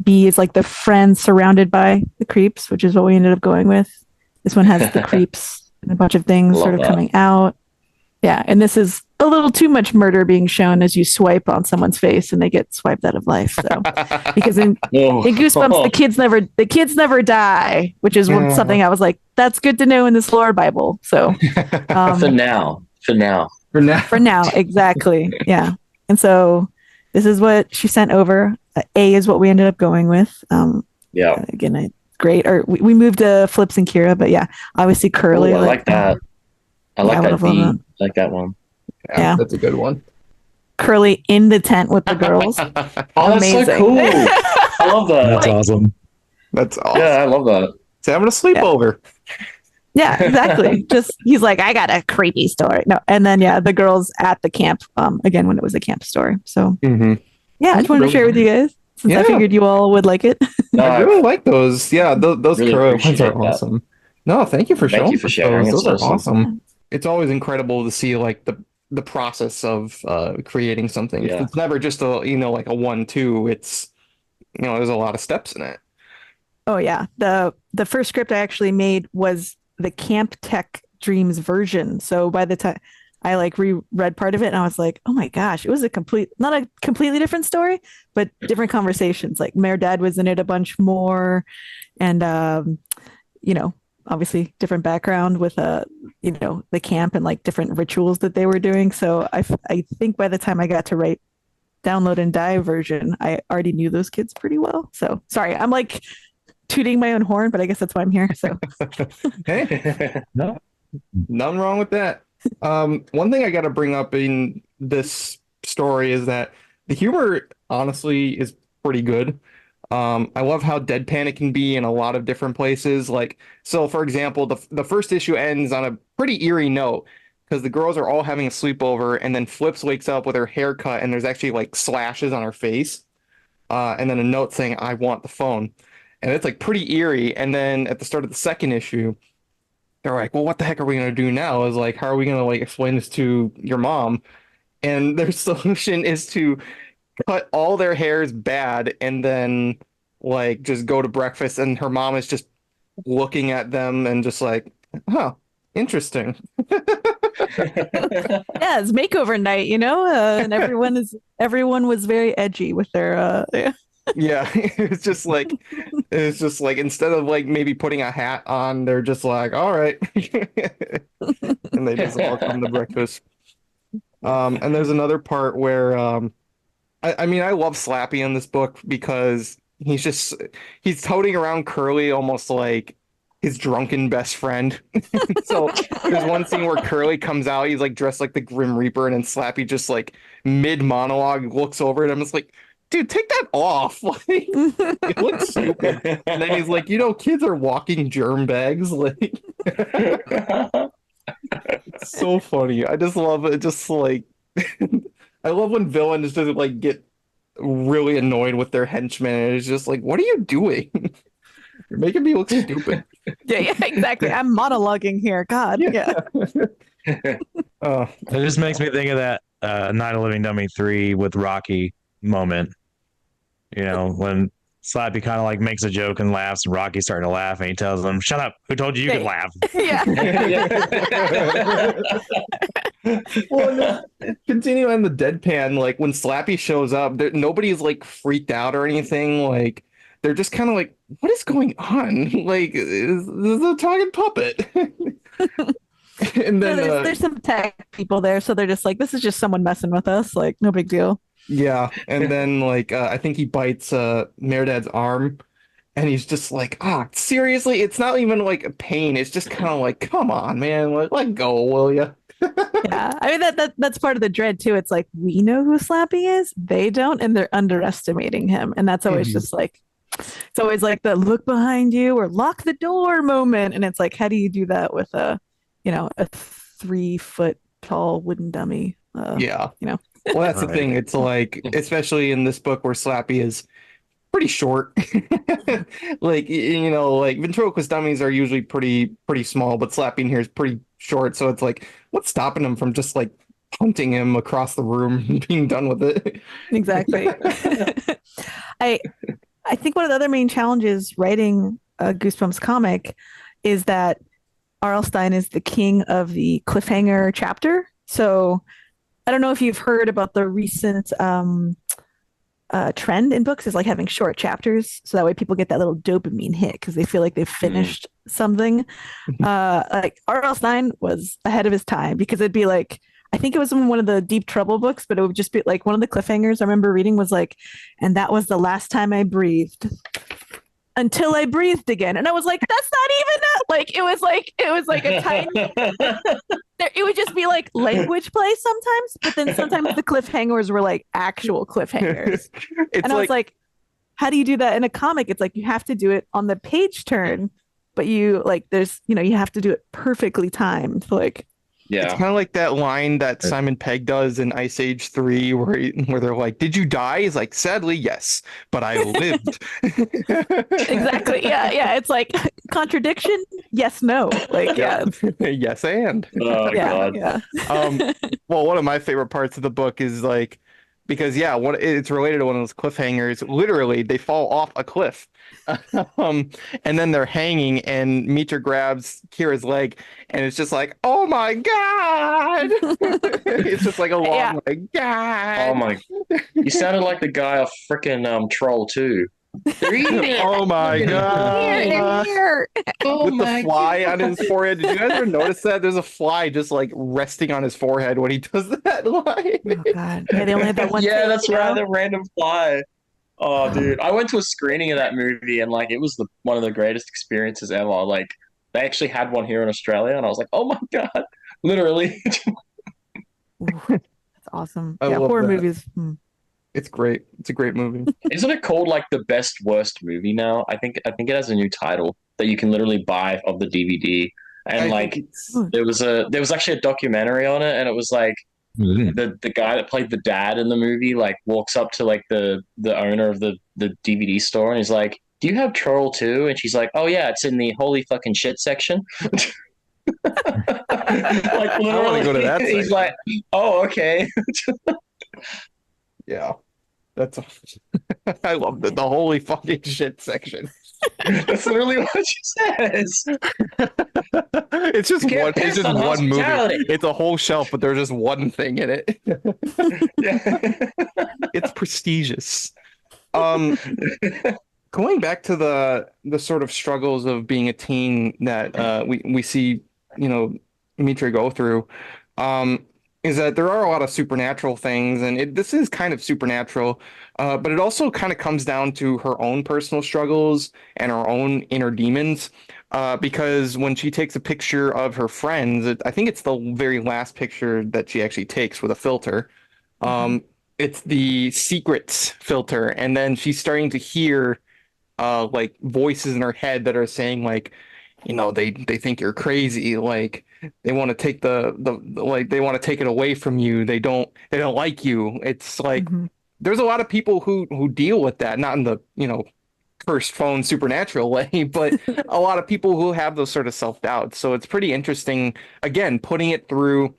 [SPEAKER 7] B is like the friends surrounded by the creeps, which is what we ended up going with. This one has the creeps and a bunch of things sort of coming out. Yeah, and this is a little too much murder being shown as you swipe on someone's face and they get swiped out of life. So, because in Goosebumps, the kids never die, which is something I was like, that's good to know in this lore Bible. So,
[SPEAKER 8] for now,
[SPEAKER 7] exactly, yeah. And so this is what she sent over. A is what we ended up going with. Again, great. Or we moved to Flips and Kira, but yeah, obviously Curly.
[SPEAKER 8] Ooh, I like that. I like that B. I like that one.
[SPEAKER 2] Yeah, that's a good one.
[SPEAKER 7] Curly in the tent with the girls.
[SPEAKER 8] That's so cool. I love that.
[SPEAKER 9] That's awesome.
[SPEAKER 2] That's awesome.
[SPEAKER 8] Yeah, I love that.
[SPEAKER 2] It's having a sleepover.
[SPEAKER 7] Yeah, exactly. He's like, I got a creepy story. No, and then the girls at the camp. Again, when it was a camp story. So yeah, I just wanted to share with you guys. Since I figured you all would like it.
[SPEAKER 2] No, I really like those. Yeah, those
[SPEAKER 8] really
[SPEAKER 2] Curly ones are awesome. No, thank you for showing.
[SPEAKER 8] Thank you for sharing.
[SPEAKER 2] Those are awesome. It's always incredible to see like the process of creating something.
[SPEAKER 8] Yeah.
[SPEAKER 2] It's never just like a 1-2. It's there's a lot of steps in it.
[SPEAKER 7] Oh yeah, the first script I actually made was the Camp Tech Dreams version. So by the time I reread part of it, and I was like, oh my gosh, it was not a completely different story, but different conversations. Like Mayor Dad was in it a bunch more, and obviously different background with the camp and like different rituals that they were doing. So I think by the time I got to download and die version, I already knew those kids pretty well. So sorry, I'm like tooting my own horn, but I guess that's why I'm here. So
[SPEAKER 2] hey, no, nothing wrong with that. One thing I got to bring up in this story is that the humor honestly is pretty good. I love how deadpan it can be in a lot of different places. Like, so for example, the first issue ends on a pretty eerie note because the girls are all having a sleepover, and then Flips wakes up with her hair cut, and there's actually like slashes on her face, and then a note saying, "I want the phone," and it's like pretty eerie. And then at the start of the second issue, they're like, well, what the heck are we going to do now? Is like, how are we going to like explain this to your mom? And their solution is to cut all their hairs bad and then like just go to breakfast, and her mom is just looking at them and just like, huh, interesting.
[SPEAKER 7] Yeah, it's makeover night, and everyone was very edgy with their
[SPEAKER 2] Yeah, it's just like instead of like maybe putting a hat on, they're just like, all right. And they just all come to breakfast. And there's another part where I mean I love Slappy in this book because he's toting around Curly almost like his drunken best friend. So there's one scene where Curly comes out, he's like dressed like the Grim Reaper, and then Slappy just like mid monologue looks over at him and is like, dude, take that off. Like, it looks stupid. And then he's like, kids are walking germ bags. Like, it's so funny. I just love it. Just like, I love when villains just like get really annoyed with their henchmen, and it's just like, what are you doing? You're making me look stupid.
[SPEAKER 7] Yeah, exactly. I'm monologuing here. God, yeah.
[SPEAKER 9] It just makes me think of that Night of Living Dummy 3 with Rocky moment. When Slappy kind of like makes a joke and laughs, and Rocky's starting to laugh, and he tells him, "Shut up! Who told you could laugh?"
[SPEAKER 7] Yeah.
[SPEAKER 2] Well, continue on the deadpan. Like when Slappy shows up, nobody's like freaked out or anything. Like they're just kind of like, "What is going on?" Like, is this a talking puppet? And then
[SPEAKER 7] there's some tech people there, so they're just like, "This is just someone messing with us. Like, no big deal."
[SPEAKER 2] yeah, and then like I think he bites Merdad's arm, and he's just like, "Ah, seriously? It's not even like a pain. It's just kind of like, come on, man, let go, will you?"
[SPEAKER 7] Yeah, I mean that's part of the dread too. It's like we know who Slappy is, they don't, and they're underestimating him, and that's always just like, it's always like the look behind you or lock the door moment, and it's like, how do you do that with a 3 foot tall wooden dummy?
[SPEAKER 2] Yeah.
[SPEAKER 7] You know.
[SPEAKER 2] Well, that's the thing. It's like, especially in this book where Slappy is pretty short. Like, like ventriloquist dummies are usually pretty small, but Slappy in here is pretty short. So it's like, what's stopping him from just like punting him across the room and being done with it?
[SPEAKER 7] Exactly. I think one of the other main challenges writing a Goosebumps comic is that R.L. Stine is the king of the cliffhanger chapter. So I don't know if you've heard about the recent trend in books is like having short chapters, so that way people get that little dopamine hit because they feel like they've finished something. Like R.L. Stine was ahead of his time because it'd be like, I think it was in one of the Deep Trouble books, but it would just be like one of the cliffhangers I remember reading was like, and that was the last time I breathed until I breathed again. And I was like, that's not even that. Like, it was like a tiny, it would just be like language play sometimes, but then sometimes the cliffhangers were like actual cliffhangers. And I was like, how do you do that in a comic? It's like, you have to do it on the page turn, but you like, there's, you have to do it perfectly timed. Like,
[SPEAKER 2] yeah, it's kind of like that line that Simon Pegg does in Ice Age 3 where they're like, "Did you die?" He's like, "Sadly, yes, but I lived."
[SPEAKER 7] Exactly. Yeah. It's like contradiction. Yes, no. Like, yeah.
[SPEAKER 2] Yes, and.
[SPEAKER 8] Oh, God.
[SPEAKER 7] Yeah.
[SPEAKER 2] Well, one of my favorite parts of the book is like, because it's related to one of those cliffhangers. Literally, they fall off a cliff, and then they're hanging, and Mitra grabs Kira's leg, and it's just like, "Oh my God!" It's just like a long like, "God!"
[SPEAKER 8] Oh my! You sounded like the guy off frickin' Troll 2.
[SPEAKER 2] Oh my God!
[SPEAKER 7] Here.
[SPEAKER 2] With the fly on his forehead. Did you guys ever notice that? There's a fly just like resting on his forehead when he does that line.
[SPEAKER 7] Oh God! Yeah, they only had that one.
[SPEAKER 8] Yeah, that's right. The random fly. Oh, dude! I went to a screening of that movie, and like it was one of the greatest experiences ever. Like they actually had one here in Australia, and I was like, "Oh my God!" Literally.
[SPEAKER 7] That's awesome.
[SPEAKER 2] I
[SPEAKER 7] Yeah,
[SPEAKER 2] love
[SPEAKER 7] horror
[SPEAKER 2] that.
[SPEAKER 7] movies.
[SPEAKER 2] It's great. It's a great movie.
[SPEAKER 8] Isn't it called like the best worst movie now? I think it has a new title that you can literally buy of the DVD. And there was actually a documentary on it, and it was like the guy that played the dad in the movie like walks up to like the owner of the DVD store, and he's like, "Do you have Troll 2?" And she's like, "Oh yeah, it's in the holy fucking shit section." Like literally,
[SPEAKER 2] I want to go to that section.
[SPEAKER 8] He's like, "Oh, okay."
[SPEAKER 2] Yeah, I love the holy fucking shit section.
[SPEAKER 8] That's literally what she says.
[SPEAKER 2] It's just one movie. It's a whole shelf, but there's just one thing in it. It's prestigious. Going back to the sort of struggles of being a teen that we see, Mitra go through, is that there are a lot of supernatural things, and this is kind of supernatural, but it also kind of comes down to her own personal struggles and her own inner demons. Because when she takes a picture of her friends, I think it's the very last picture that she actually takes with a filter. It's the secrets filter, and then she's starting to hear like voices in her head that are saying like, they think you're crazy, like they want to take they want to take it away from you. They don't like you. It's like there's a lot of people who deal with that, not in the cursed phone supernatural way, but a lot of people who have those sort of self-doubts. So it's pretty interesting, again, putting it through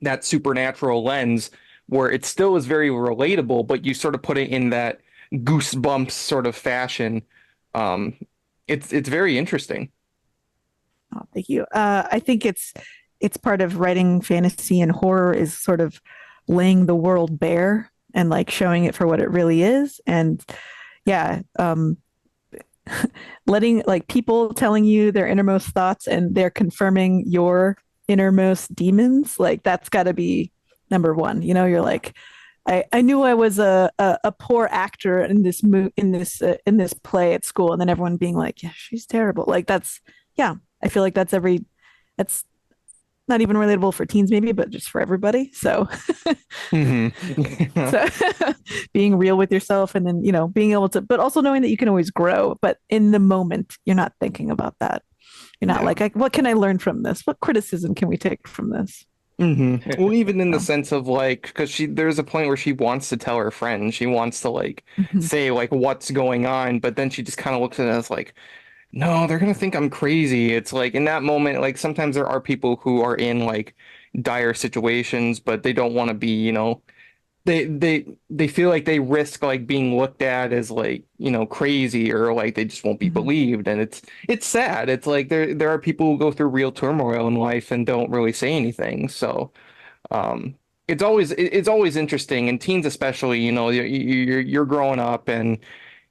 [SPEAKER 2] that supernatural lens where it still is very relatable, but you sort of put it in that Goosebumps sort of fashion. It's very interesting.
[SPEAKER 7] Oh, thank you. I think it's part of writing fantasy and horror is sort of laying the world bare and like showing it for what it really is. And yeah, letting like people telling you their innermost thoughts and they're confirming your innermost demons, like that's got to be number one. You know, you're like, I knew I was a poor actor in this in this play at school, and then everyone being like, yeah, she's terrible. Like that's yeah, I feel like that's not even relatable for teens maybe, but just for everybody. So, so being real with yourself and then, you know, being able to, but also knowing that you can always grow, but in the moment, you're not thinking about that. You're not like, what can I learn from this? What criticism can we take from this?
[SPEAKER 2] Well, even in the sense of like, because there's a point where she wants to tell her friend, she wants to like say like what's going on, but then she just kind of looks at us like, no, they're gonna think I'm crazy. It's like in that moment, like sometimes there are people who are in like dire situations, but they don't want to be, you know, they feel like they risk like being looked at as like, you know, crazy or like they just won't be believed. And it's sad. It's like there are people who go through real turmoil in life and don't really say anything. So it's always interesting, and teens especially, you know, you're growing up and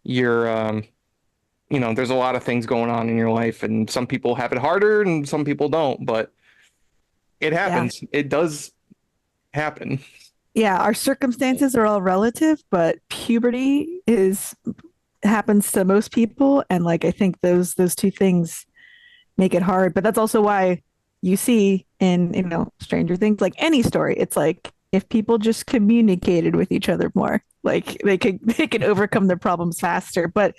[SPEAKER 2] you're you know, there's a lot of things going on in your life, and some people have it harder and some people don't, but it happens. It does happen.
[SPEAKER 7] Yeah, our circumstances are all relative, but puberty happens to most people, and like I think those two things make it hard. But that's also why you see in, you know, Stranger Things, like any story, it's like if people just communicated with each other more, like they could overcome their problems faster. But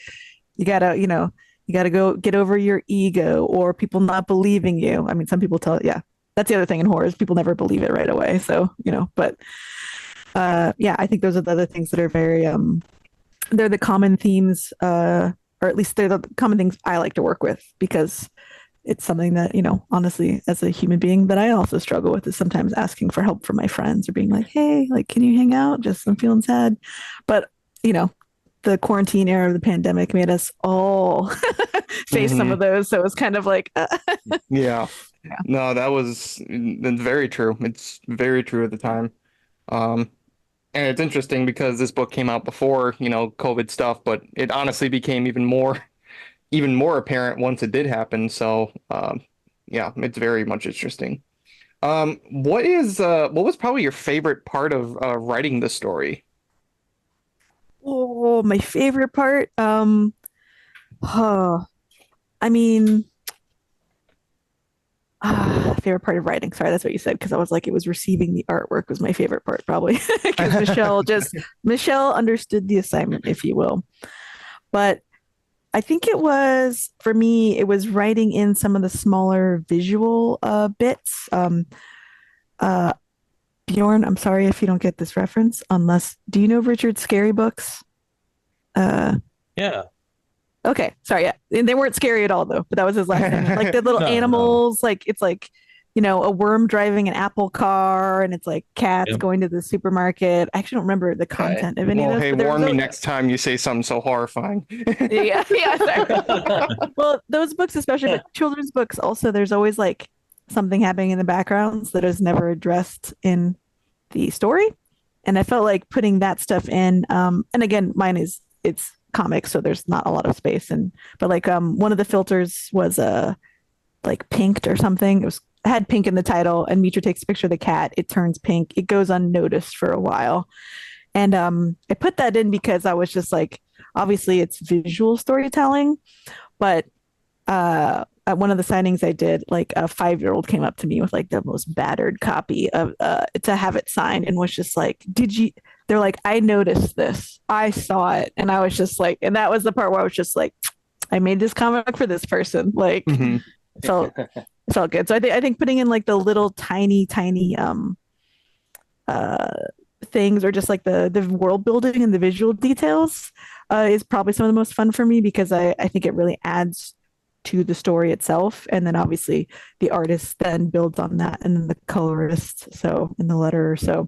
[SPEAKER 7] you gotta go get over your ego or people not believing you. I mean, some people that's the other thing in horror is people never believe it right away. So, you know, but yeah, I think those are the other things that are very they're the common themes, or at least they're the common things I like to work with, because it's something that, you know, honestly, as a human being that I also struggle with, is sometimes asking for help from my friends or being like, hey, like, can you hang out? Just I'm feeling sad. But, you know, the quarantine era of the pandemic made us all face some of those. So it was kind of like,
[SPEAKER 2] yeah. No, that's very true. It's very true at the time. And it's interesting because this book came out before, you know, COVID stuff, but it honestly became even more apparent once it did happen. So, yeah, it's very much interesting. What was probably your favorite part of writing the story?
[SPEAKER 7] oh, my favorite part. I mean, favorite part of writing. Sorry, that's what you said, because I was like, it was receiving the artwork was my favorite part, probably, because Michelle understood the assignment, if you will. But I think it was, for me, it was writing in some of the smaller visual bits. Bjorn, I'm sorry if you don't get this reference, do you know Richard's scary books?
[SPEAKER 9] Yeah.
[SPEAKER 7] Okay, sorry, yeah. And they weren't scary at all though, but that was his last name. Like the little animals, like it's like, you know, a worm driving an apple car, and it's like cats going to the supermarket. I actually don't remember the content of any of those.
[SPEAKER 2] Hey, warn me next time you say something so horrifying.
[SPEAKER 7] yeah, sorry. Well, those books especially, but children's books also, there's always like something happening in the backgrounds that is never addressed in the story. And I felt like putting that stuff in, and again, it's comics, so there's not a lot of space, but like one of the filters was like pinked or something. It had pink in the title, and Mitra takes a picture of the cat, it turns pink, it goes unnoticed for a while. And I put that in because I was just like, obviously it's visual storytelling, but at one of the signings I did, like a 5-year-old came up to me with like the most battered copy of to have it signed, and was just like, they're like, I noticed this, I saw it. And I was just like, and that was the part where I was just like, I made this comic for this person. Like, it felt good. So I think putting in like the little tiny things, or just like the world building and the visual details is probably some of the most fun for me, because I think it really adds to the story itself. And then obviously the artist then builds on that, and then the colorist, so in the letter. So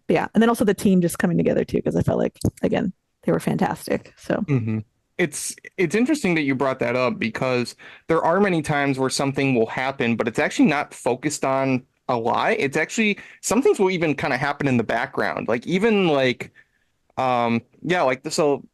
[SPEAKER 7] yeah, and then also the team just coming together too, because I felt like, again, were fantastic. So
[SPEAKER 2] Mm-hmm. It's interesting that you brought that up because there are many times where something will happen, but it's actually not focused on a lot. It's actually some things will even kind of happen in the background. Like even like so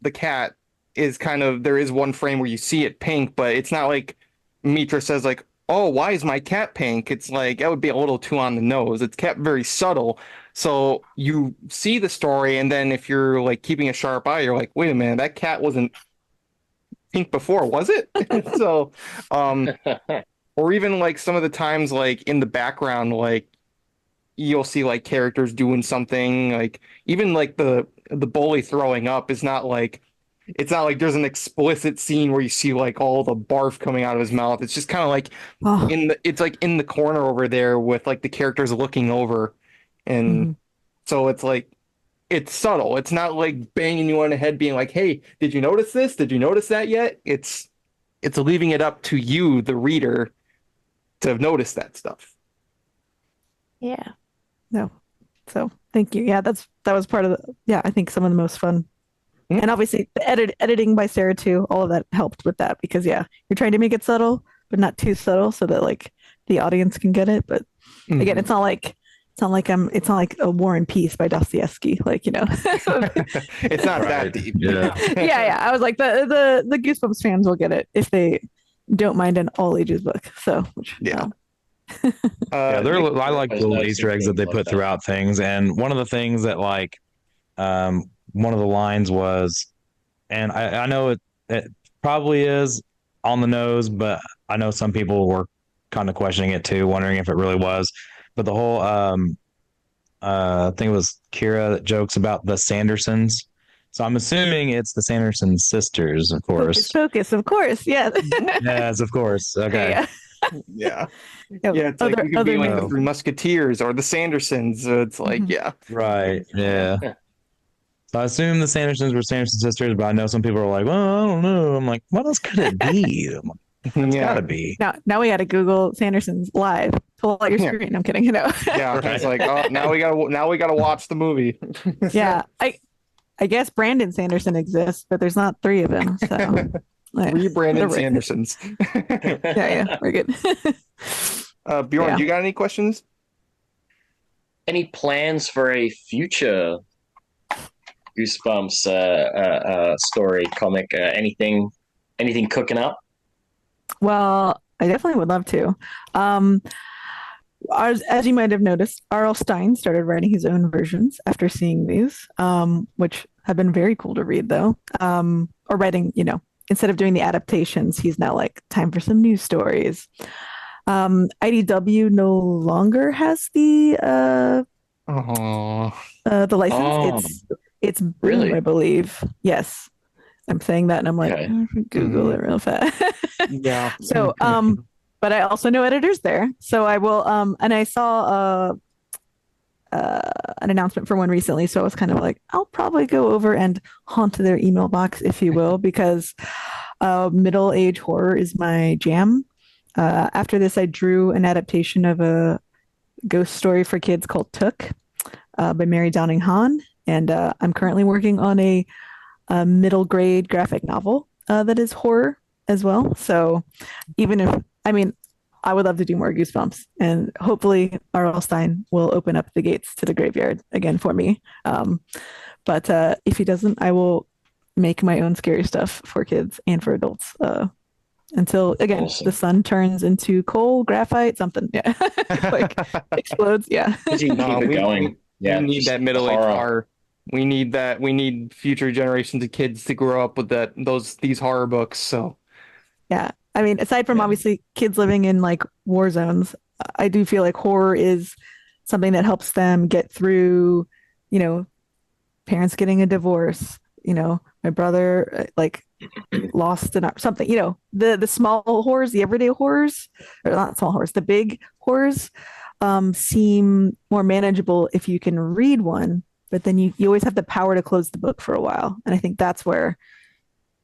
[SPEAKER 2] the cat is kind of there is one frame where you see it pink, but it's not like Mitra says like, "Oh, why is my cat pink?" It's like that would be a little too on the nose. It's kept very subtle. So you see the story, and then if you're like keeping a sharp eye, you're like, "Wait a minute, that cat wasn't pink before, was it?" So, or even like some of the times, like in the background, like you'll see like characters doing something, like even like the bully throwing up is not like it's not like there's an explicit scene where you see like all the barf coming out of his mouth. It's just kind of like it's like in the corner over there with like the characters looking over, and so it's like it's subtle. It's not like banging you on the head, being like, "Hey, did you notice this? Did you notice that yet?" It's leaving it up to you, the reader, to notice that stuff.
[SPEAKER 7] yeah, no. So thank you. Yeah, that was part of I think some of the most fun. And obviously the editing by Sarah too, all of that helped with that because you're trying to make it subtle, but not too subtle so that like the audience can get it. But again, it's not like a War and Peace by Dostoevsky, like, you know.
[SPEAKER 2] It's not that deep.
[SPEAKER 9] Yeah.
[SPEAKER 7] yeah. I was like the Goosebumps fans will get it if they don't mind an all ages book. So
[SPEAKER 9] I like little Easter eggs that they put throughout things, and one of the things that like one of the lines was, and I know it probably is on the nose, but I know some people were kind of questioning it too, wondering if it really was. But the whole I think it was Kira that jokes about the Sandersons. So I'm assuming it's the Sanderson sisters, of course.
[SPEAKER 7] Focus, of course. Yeah.
[SPEAKER 9] Yes, of course. Okay.
[SPEAKER 2] Yeah. It's like you could be like the Three Musketeers or the Sandersons. It's like,
[SPEAKER 9] Right. Yeah. So I assume the Sandersons were Sanderson sisters, but I know some people are like, well, I don't know. I'm like, what else could it be? I'm like, it's gotta be.
[SPEAKER 7] Now we got to Google Sandersons live. Pull out your screen. I'm kidding. You know.
[SPEAKER 2] It's like, oh, now we gotta watch the movie.
[SPEAKER 7] Yeah, I guess Brandon Sanderson exists, but there's not three of them. So
[SPEAKER 2] three Brandon Sandersons.
[SPEAKER 7] We're good.
[SPEAKER 2] Bjorn, you got any questions?
[SPEAKER 8] Any plans for a future Goosebumps story, comic, anything cooking up?
[SPEAKER 7] Well, I definitely would love to. As you might have noticed, R.L. Stine started writing his own versions after seeing these, which have been very cool to read, though. Or writing, instead of doing the adaptations, he's now like, time for some news stories. IDW no longer has the license. It's Boom, really? I believe. Yes. I'm saying that and I'm like, Google it real fast.
[SPEAKER 2] Yeah.
[SPEAKER 7] So, but I also know editors there. So I will, and I saw an announcement for one recently. So I was kind of like, I'll probably go over and haunt their email box, if you will, because middle-age horror is my jam. After this, I drew an adaptation of a ghost story for kids called Took by Mary Downing Hahn. And I'm currently working on a middle grade graphic novel that is horror as well. So I would love to do more Goosebumps, and hopefully R.L. Stine will open up the gates to the graveyard again for me. But if he doesn't, I will make my own scary stuff for kids and for adults until, again, the sun turns into coal, graphite, something. Yeah. Like explodes. Yeah.
[SPEAKER 8] Keep it going.
[SPEAKER 2] We need that middle-aged horror. We need that. We need future generations of kids to grow up with these horror books. So,
[SPEAKER 7] yeah. I mean, aside from obviously kids living in like war zones, I do feel like horror is something that helps them get through, parents getting a divorce, my brother like lost something, the small horrors, the everyday horrors, or not small horrors, the big horrors seem more manageable if you can read one. But then you always have the power to close the book for a while. And I think that's where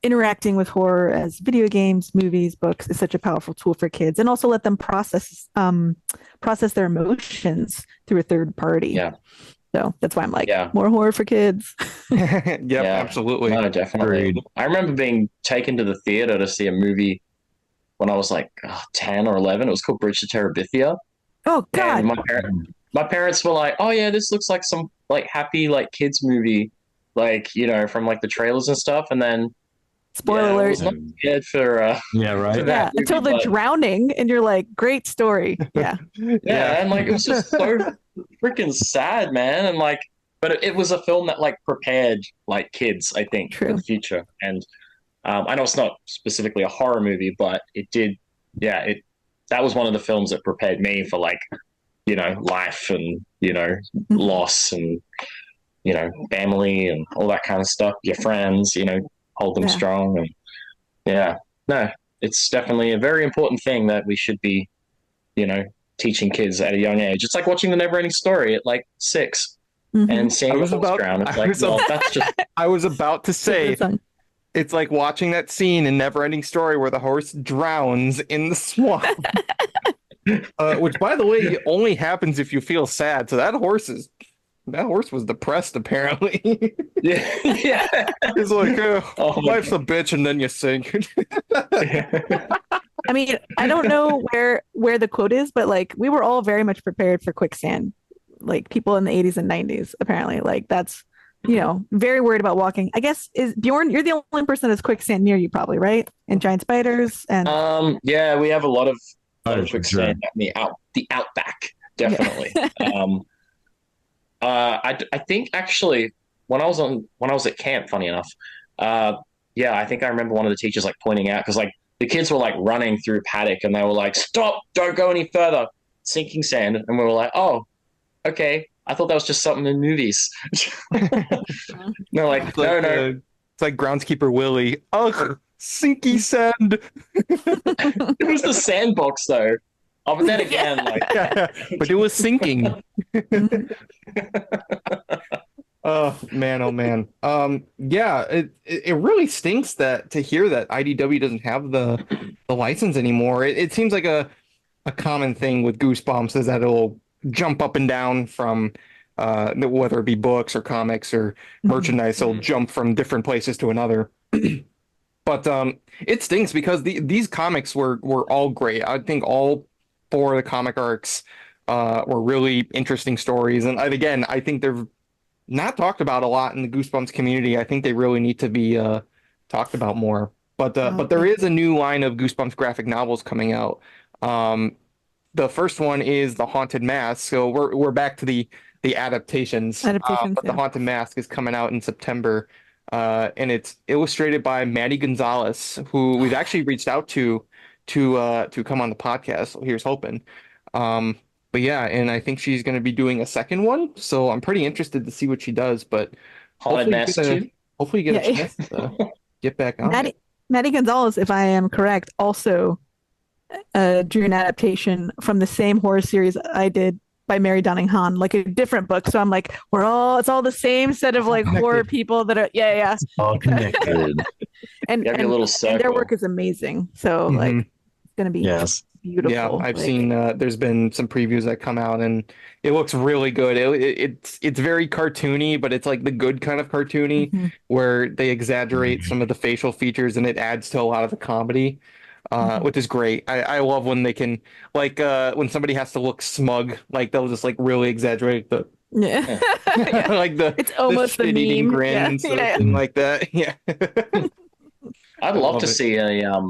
[SPEAKER 7] interacting with horror as video games, movies, books is such a powerful tool for kids, and also let them process their emotions through a third party.
[SPEAKER 8] Yeah.
[SPEAKER 7] So that's why I'm like,
[SPEAKER 8] Yeah.
[SPEAKER 7] more horror for kids.
[SPEAKER 2] Yep,
[SPEAKER 8] Yeah.
[SPEAKER 2] absolutely.
[SPEAKER 8] No, definitely.
[SPEAKER 9] Agreed.
[SPEAKER 8] I remember being taken to the theater to see a movie when I was like 10 or 11. It was called Bridge to Terabithia.
[SPEAKER 7] Oh
[SPEAKER 8] And
[SPEAKER 7] God.
[SPEAKER 8] my parents were like, "Oh yeah, this looks like some like happy like kids movie, like from like the trailers and stuff." And then
[SPEAKER 7] Spoiler
[SPEAKER 8] I
[SPEAKER 7] alert.
[SPEAKER 8] was not prepared for
[SPEAKER 9] Yeah,
[SPEAKER 8] for
[SPEAKER 9] right.
[SPEAKER 8] that
[SPEAKER 7] Yeah, until
[SPEAKER 8] movie,
[SPEAKER 7] they're drowning, and you're like, great story. Yeah.
[SPEAKER 8] yeah, and like it was just so freaking sad, man. And like, but it was a film that like prepared like kids, I think, for
[SPEAKER 7] True.
[SPEAKER 8] the future. And I know it's not specifically a horror movie, but it did. Yeah, that was one of the films that prepared me for like life and loss and family and all that kind of stuff. Your friends, hold them
[SPEAKER 7] Yeah.
[SPEAKER 8] strong. And yeah, no, it's definitely a very important thing that we should be, teaching kids at a young age. It's like watching the Neverending Story at like 6
[SPEAKER 7] Mhm.
[SPEAKER 8] and seeing
[SPEAKER 2] I
[SPEAKER 8] the
[SPEAKER 2] was
[SPEAKER 8] horse
[SPEAKER 2] about-
[SPEAKER 8] drown. It's
[SPEAKER 2] I
[SPEAKER 8] like,
[SPEAKER 2] was
[SPEAKER 8] well,
[SPEAKER 2] about-
[SPEAKER 8] that's just
[SPEAKER 2] I was about to say,
[SPEAKER 7] Good song.
[SPEAKER 2] it's like watching that scene in Neverending Story where the horse drowns in the swamp. Which, by the way, only happens if you feel sad. So that horse was depressed, apparently.
[SPEAKER 8] yeah, yeah.
[SPEAKER 2] He's like,
[SPEAKER 8] Oh my
[SPEAKER 2] life's a bitch, and then you sink.
[SPEAKER 7] I mean, I don't know where the quote is, but like we were all very much prepared for quicksand. Like people in the 80s and 90s, apparently. Like that's very worried about walking. I guess is Bjorn, you're the only person that's quicksand near you, probably, right? And giant spiders and
[SPEAKER 8] Yeah, we have a lot of
[SPEAKER 9] For
[SPEAKER 8] quicksand in the outback, definitely. I think actually when I was at camp, funny enough, yeah, I think I remember one of the teachers like pointing out because like the kids were like running through paddock and they were like, "Stop! Don't go any further, sinking sand." And we were like, "Oh, okay." I thought that was just something in movies. No, like
[SPEAKER 2] It's
[SPEAKER 8] no,
[SPEAKER 2] like,
[SPEAKER 8] no.
[SPEAKER 2] it's like groundskeeper Willie. Ugh, sinky sand.
[SPEAKER 8] It was the sandbox though. Oh, but then again, like
[SPEAKER 2] But it was sinking. Oh man. Yeah, it really stinks to hear that IDW doesn't have the license anymore. It seems like a common thing with Goosebumps is that it'll jump up and down from whether it be books or comics or merchandise, it'll jump from different places to another. But it stinks because these comics were all great. I think all 4 of the comic arcs were really interesting stories. And again, I think they're not talked about a lot in the Goosebumps community. I think they really need to be talked about more. But there is a new line of Goosebumps graphic novels coming out. The first one is The Haunted Mask. So we're back to the adaptations. But The Haunted Mask is coming out in September. And it's illustrated by Maddie Gonzalez, who we've actually reached out to come on the podcast. So here's hoping. But yeah, and I think she's going to be doing a second one. So I'm pretty interested to see what she does. But hopefully you get a chance to get back on.
[SPEAKER 7] Maddie Gonzalez, if I am correct, also drew an adaptation from the same horror series I did by Mary Downing Hahn, like a different book. So I'm like, it's all the same set of like horror people that are
[SPEAKER 9] All connected.
[SPEAKER 7] and
[SPEAKER 8] a little
[SPEAKER 7] and their work is amazing. So like it's gonna be beautiful.
[SPEAKER 2] Yeah, I've seen there's been some previews that come out and it looks really good. It's very cartoony, but it's like the good kind of cartoony where they exaggerate some of the facial features and it adds to a lot of the comedy. Which is great. I love when they can, like, when somebody has to look smug, like they'll just like really exaggerate the like
[SPEAKER 7] it's almost the
[SPEAKER 2] shit-eating
[SPEAKER 7] meme.
[SPEAKER 2] grin and something like that. Yeah.
[SPEAKER 8] I'd love to see a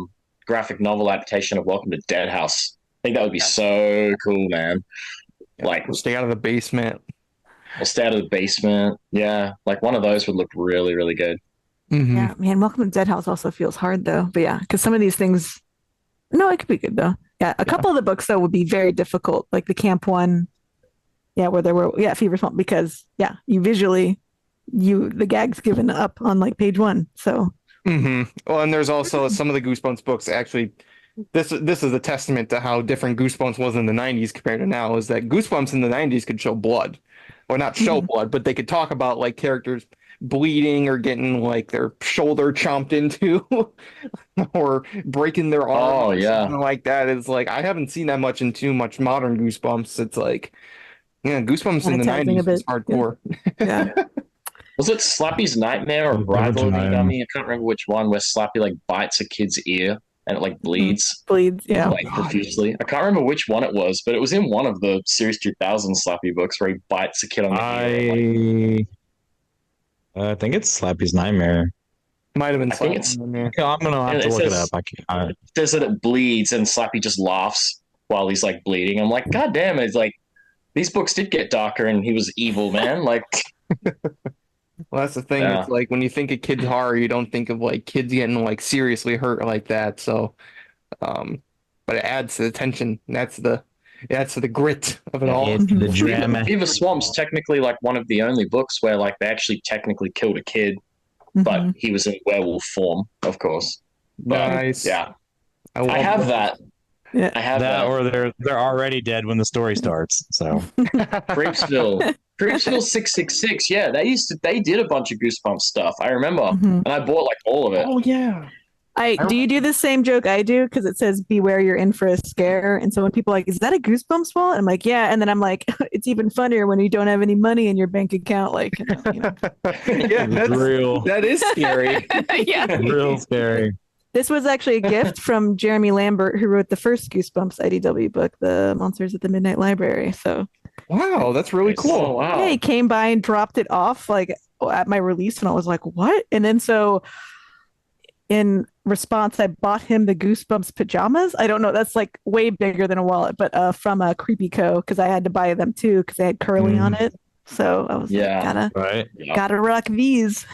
[SPEAKER 8] graphic novel adaptation of Welcome to Dead House. I think that would be so cool, man. Like,
[SPEAKER 2] stay out of the basement.
[SPEAKER 8] Or stay out of the basement. Yeah, like one of those would look really, really good.
[SPEAKER 7] Yeah, man. Welcome to Dead House also feels hard though, but yeah, because some of these things. No, it could be good though. Yeah, a couple of the books though would be very difficult, like the camp one. Yeah, where there were Fever Swamp, because the gag's given up on like page 1. So.
[SPEAKER 2] Well, and there's also some of the Goosebumps books. Actually, this is a testament to how different Goosebumps was in the '90s compared to now. Is that Goosebumps in the '90s could show blood, or not show blood, but they could talk about like characters bleeding or getting like their shoulder chomped into or breaking their arm or something like that. It's like I haven't seen that much in too much modern Goosebumps. It's like Yeah, Goosebumps in the
[SPEAKER 7] Sanitizing a
[SPEAKER 2] 90s was
[SPEAKER 7] bit.
[SPEAKER 2] hardcore.
[SPEAKER 7] Yeah.
[SPEAKER 8] Was it Slappy's Nightmare or Rival of the Dummy? I can't remember which one, where Slappy like bites a kid's ear and it like bleeds.
[SPEAKER 7] Bleeds. Yeah.
[SPEAKER 8] Like profusely. I can't remember which one it was, but it was in one of the Series 2000 Slappy books where he bites a kid on the ear.
[SPEAKER 9] I think it's Slappy's Nightmare.
[SPEAKER 2] Might have been
[SPEAKER 8] I think it's.
[SPEAKER 2] Nightmare.
[SPEAKER 9] I'm gonna have to look it up.
[SPEAKER 8] It says that it bleeds, and Slappy just laughs while he's like bleeding. I'm like, God damn it! It's like these books did get darker, and he was evil, man. Like,
[SPEAKER 2] Well, that's the thing.
[SPEAKER 8] Yeah.
[SPEAKER 2] It's like when you think of kids horror, you don't think of like kids getting like seriously hurt like that. So, but it adds to the tension. That's the grit of it all.
[SPEAKER 9] It's the drama.
[SPEAKER 8] Beaver Swamp's technically like one of the only books where like they actually technically killed a kid, but he was in werewolf form, of course. But,
[SPEAKER 2] Nice.
[SPEAKER 8] Yeah,
[SPEAKER 2] I
[SPEAKER 8] have that.
[SPEAKER 7] Yeah.
[SPEAKER 8] I have
[SPEAKER 9] That
[SPEAKER 8] that.
[SPEAKER 9] or they're already dead when the story starts. So
[SPEAKER 8] Creepsville 666. Yeah, they did a bunch of Goosebumps stuff. I remember, and I bought like all of it.
[SPEAKER 2] Oh yeah.
[SPEAKER 7] Do you do the same joke I do? Because it says beware you're in for a scare. And so when people are like, is that a Goosebumps wallet? I'm like, yeah. And then I'm like, it's even funnier when you don't have any money in your bank account. Like,
[SPEAKER 2] Yeah, that is scary.
[SPEAKER 7] yeah.
[SPEAKER 9] real scary.
[SPEAKER 7] This was actually a gift from Jeremy Lambert, who wrote the first Goosebumps IDW book, The Monsters at the Midnight Library. So
[SPEAKER 2] Wow, that's really
[SPEAKER 8] Oh,
[SPEAKER 2] cool.
[SPEAKER 8] wow.
[SPEAKER 7] yeah, he came by and dropped it off like at my release, and I was like, what? And then so in response, I bought him the Goosebumps pajamas. I don't know, that's like way bigger than a wallet, but from a Creepy Co, because I had to buy them too because they had curly on it. So I was like, gotta rock these.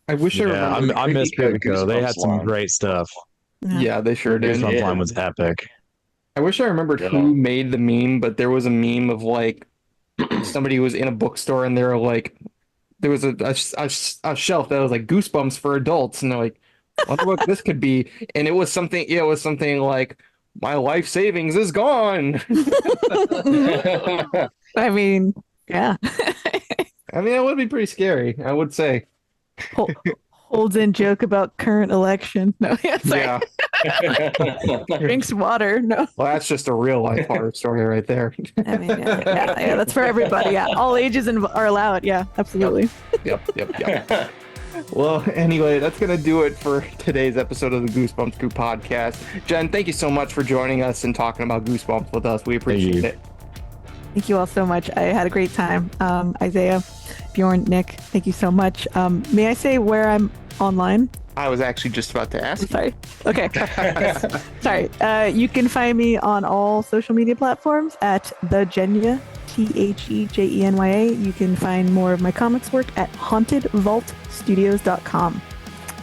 [SPEAKER 2] I wish I remember.
[SPEAKER 9] I miss Pipico. They had some great stuff.
[SPEAKER 2] Yeah, they sure did.
[SPEAKER 9] Goosebumps line was epic.
[SPEAKER 2] I wish I remembered who made the meme, but there was a meme of like somebody was in a bookstore and they're like, there was a shelf that was like Goosebumps for adults, and they're like, I wonder what this could be, and it was something. Yeah, it was something like, my life savings is gone.
[SPEAKER 7] I mean, yeah.
[SPEAKER 2] I mean, that would be pretty scary, I would say.
[SPEAKER 7] Holds in joke about current election. No, yeah, sorry. Drinks water. No.
[SPEAKER 2] Well, that's just a real life horror story right there.
[SPEAKER 7] I mean, yeah, that's for everybody. Yeah, all ages are allowed. Yeah, absolutely.
[SPEAKER 2] Yep. Well, anyway, that's going to do it for today's episode of the Goosebumps Crew Podcast. Jen, thank you so much for joining us and talking about Goosebumps with us. We appreciate it.
[SPEAKER 7] Thank you all so much. I had a great time. Isaiah, Bjorn, Nick, thank you so much. May I say where I'm online?
[SPEAKER 2] I was actually just about to ask.
[SPEAKER 7] Sorry. Okay. Yes. Sorry. You can find me on all social media platforms at The Jenya, TheJenya. You can find more of my comics work at hauntedvaultstudios.com.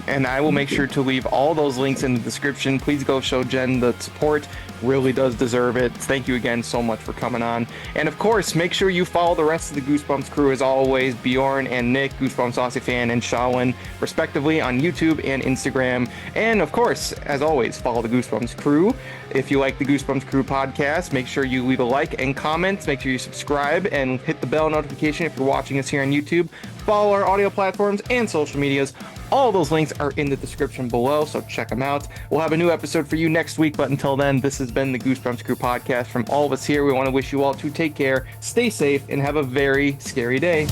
[SPEAKER 2] And I will make sure to leave all those links in the description. Please go show Jen the support. Really does deserve it. Thank you again so much for coming on. And of course, make sure you follow the rest of the Goosebumps crew as always. Bjorn and Nick, Goosebumps Aussie Fan, and Shaolin, respectively, on YouTube and Instagram. And of course, as always, follow the Goosebumps crew. If you like the Goosebumps Crew podcast, make sure you leave a like and comment. Make sure you subscribe and hit the bell notification if you're watching us here on YouTube. Follow our audio platforms and social medias. All those links are in the description below, so check them out. We'll have a new episode for you next week, but until then, this has been the Goosebumps Crew podcast. From all of us here, we want to wish you all to take care, stay safe, and have a very scary day.